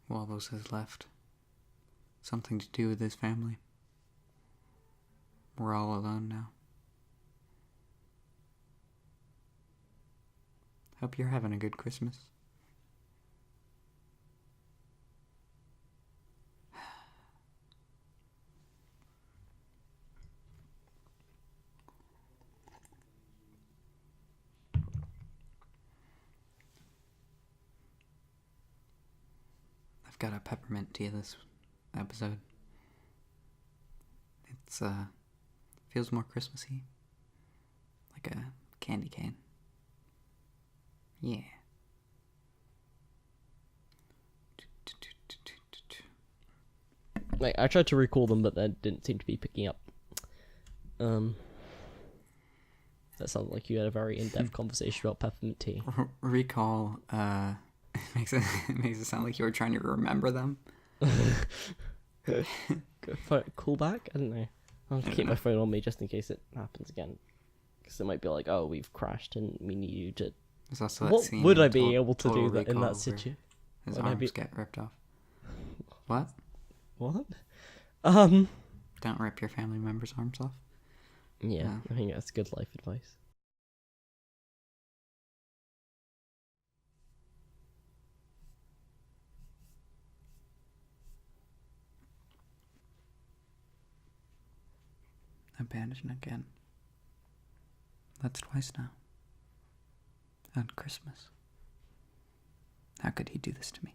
Wallows has left. Something to do with his family. We're all alone now. Hope you're having a good Christmas. I've got a peppermint tea this episode. It's feels more Christmassy. Like a candy cane. Yeah. Like, I tried to recall them, but they didn't seem to be picking up. That sounded like you had a very in-depth conversation about peppermint tea. Recall, makes it sound like you were trying to remember them. Call back? I don't know. I'll keep my phone on me just in case it happens again. Because it might be like, oh, we've crashed and we need you to... What would I be able to do that in that situation? His arms get ripped off. What? What? Don't rip your family members' arms off. Yeah, I think that's good life advice. Abandoned again. That's twice now. On Christmas. How could he do this to me?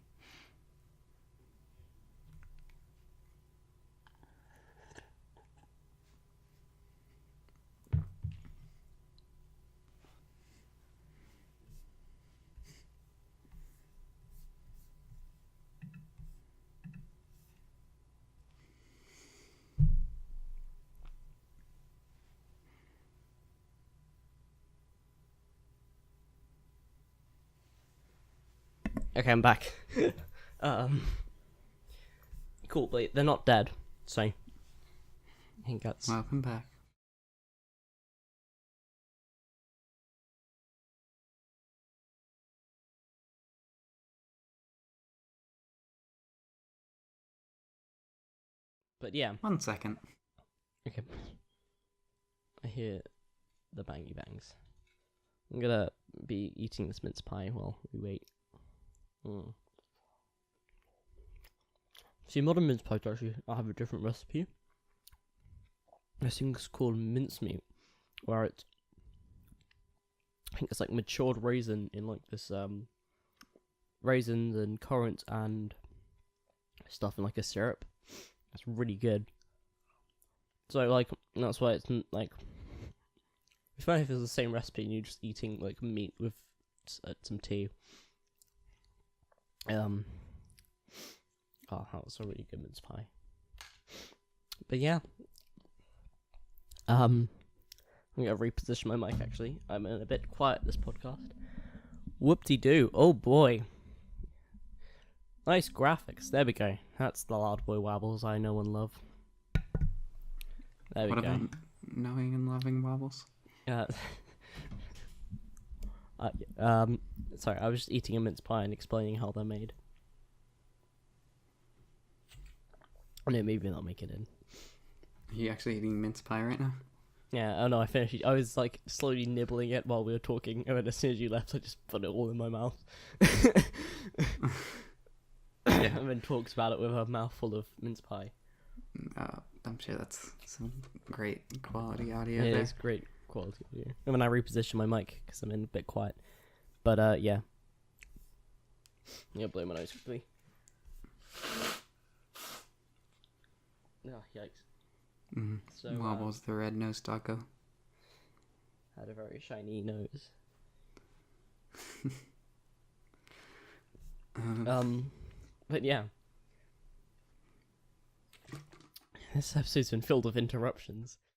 Okay, I'm back. Cool, but they're not dead, so I think that's... Welcome back. But yeah. 1 second. Okay. I hear the bangy bangs. I'm gonna be eating this mince pie while we wait. See, modern mince pies actually have a different recipe. I think it's called mincemeat, where it's... I think it's like matured raisin in like this raisins and currants and stuff in like a syrup. It's really good. So like that's why it's like... It's funny if it's the same recipe and you're just eating like meat with some tea. Oh, that was a really good mince pie. But yeah. I'm gonna reposition my mic actually. I'm in a bit quiet this podcast. Whoop-de-doo. Oh boy. Nice graphics. There we go. That's the loud boy wabbles I know and love. There we What go. about knowing and loving wobbles? Sorry, I was just eating a mince pie and explaining how they're made. No, maybe not make it in. Are you actually eating mince pie right now? Yeah, oh no, I finished it. I was like slowly nibbling it while we were talking, and then as soon as you left, I just put it all in my mouth. Yeah, and then talks about it with a mouthful of mince pie. I'm sure that's some great quality audio It there. is great quality audio. And when I reposition my mic, because I'm in a bit quiet. But, yeah. I'm gonna blow my nose quickly. Oh, yikes. Mm-hmm. So, Wobbles the red-nosed taco. Had a very shiny nose. But yeah. This episode's been filled with interruptions.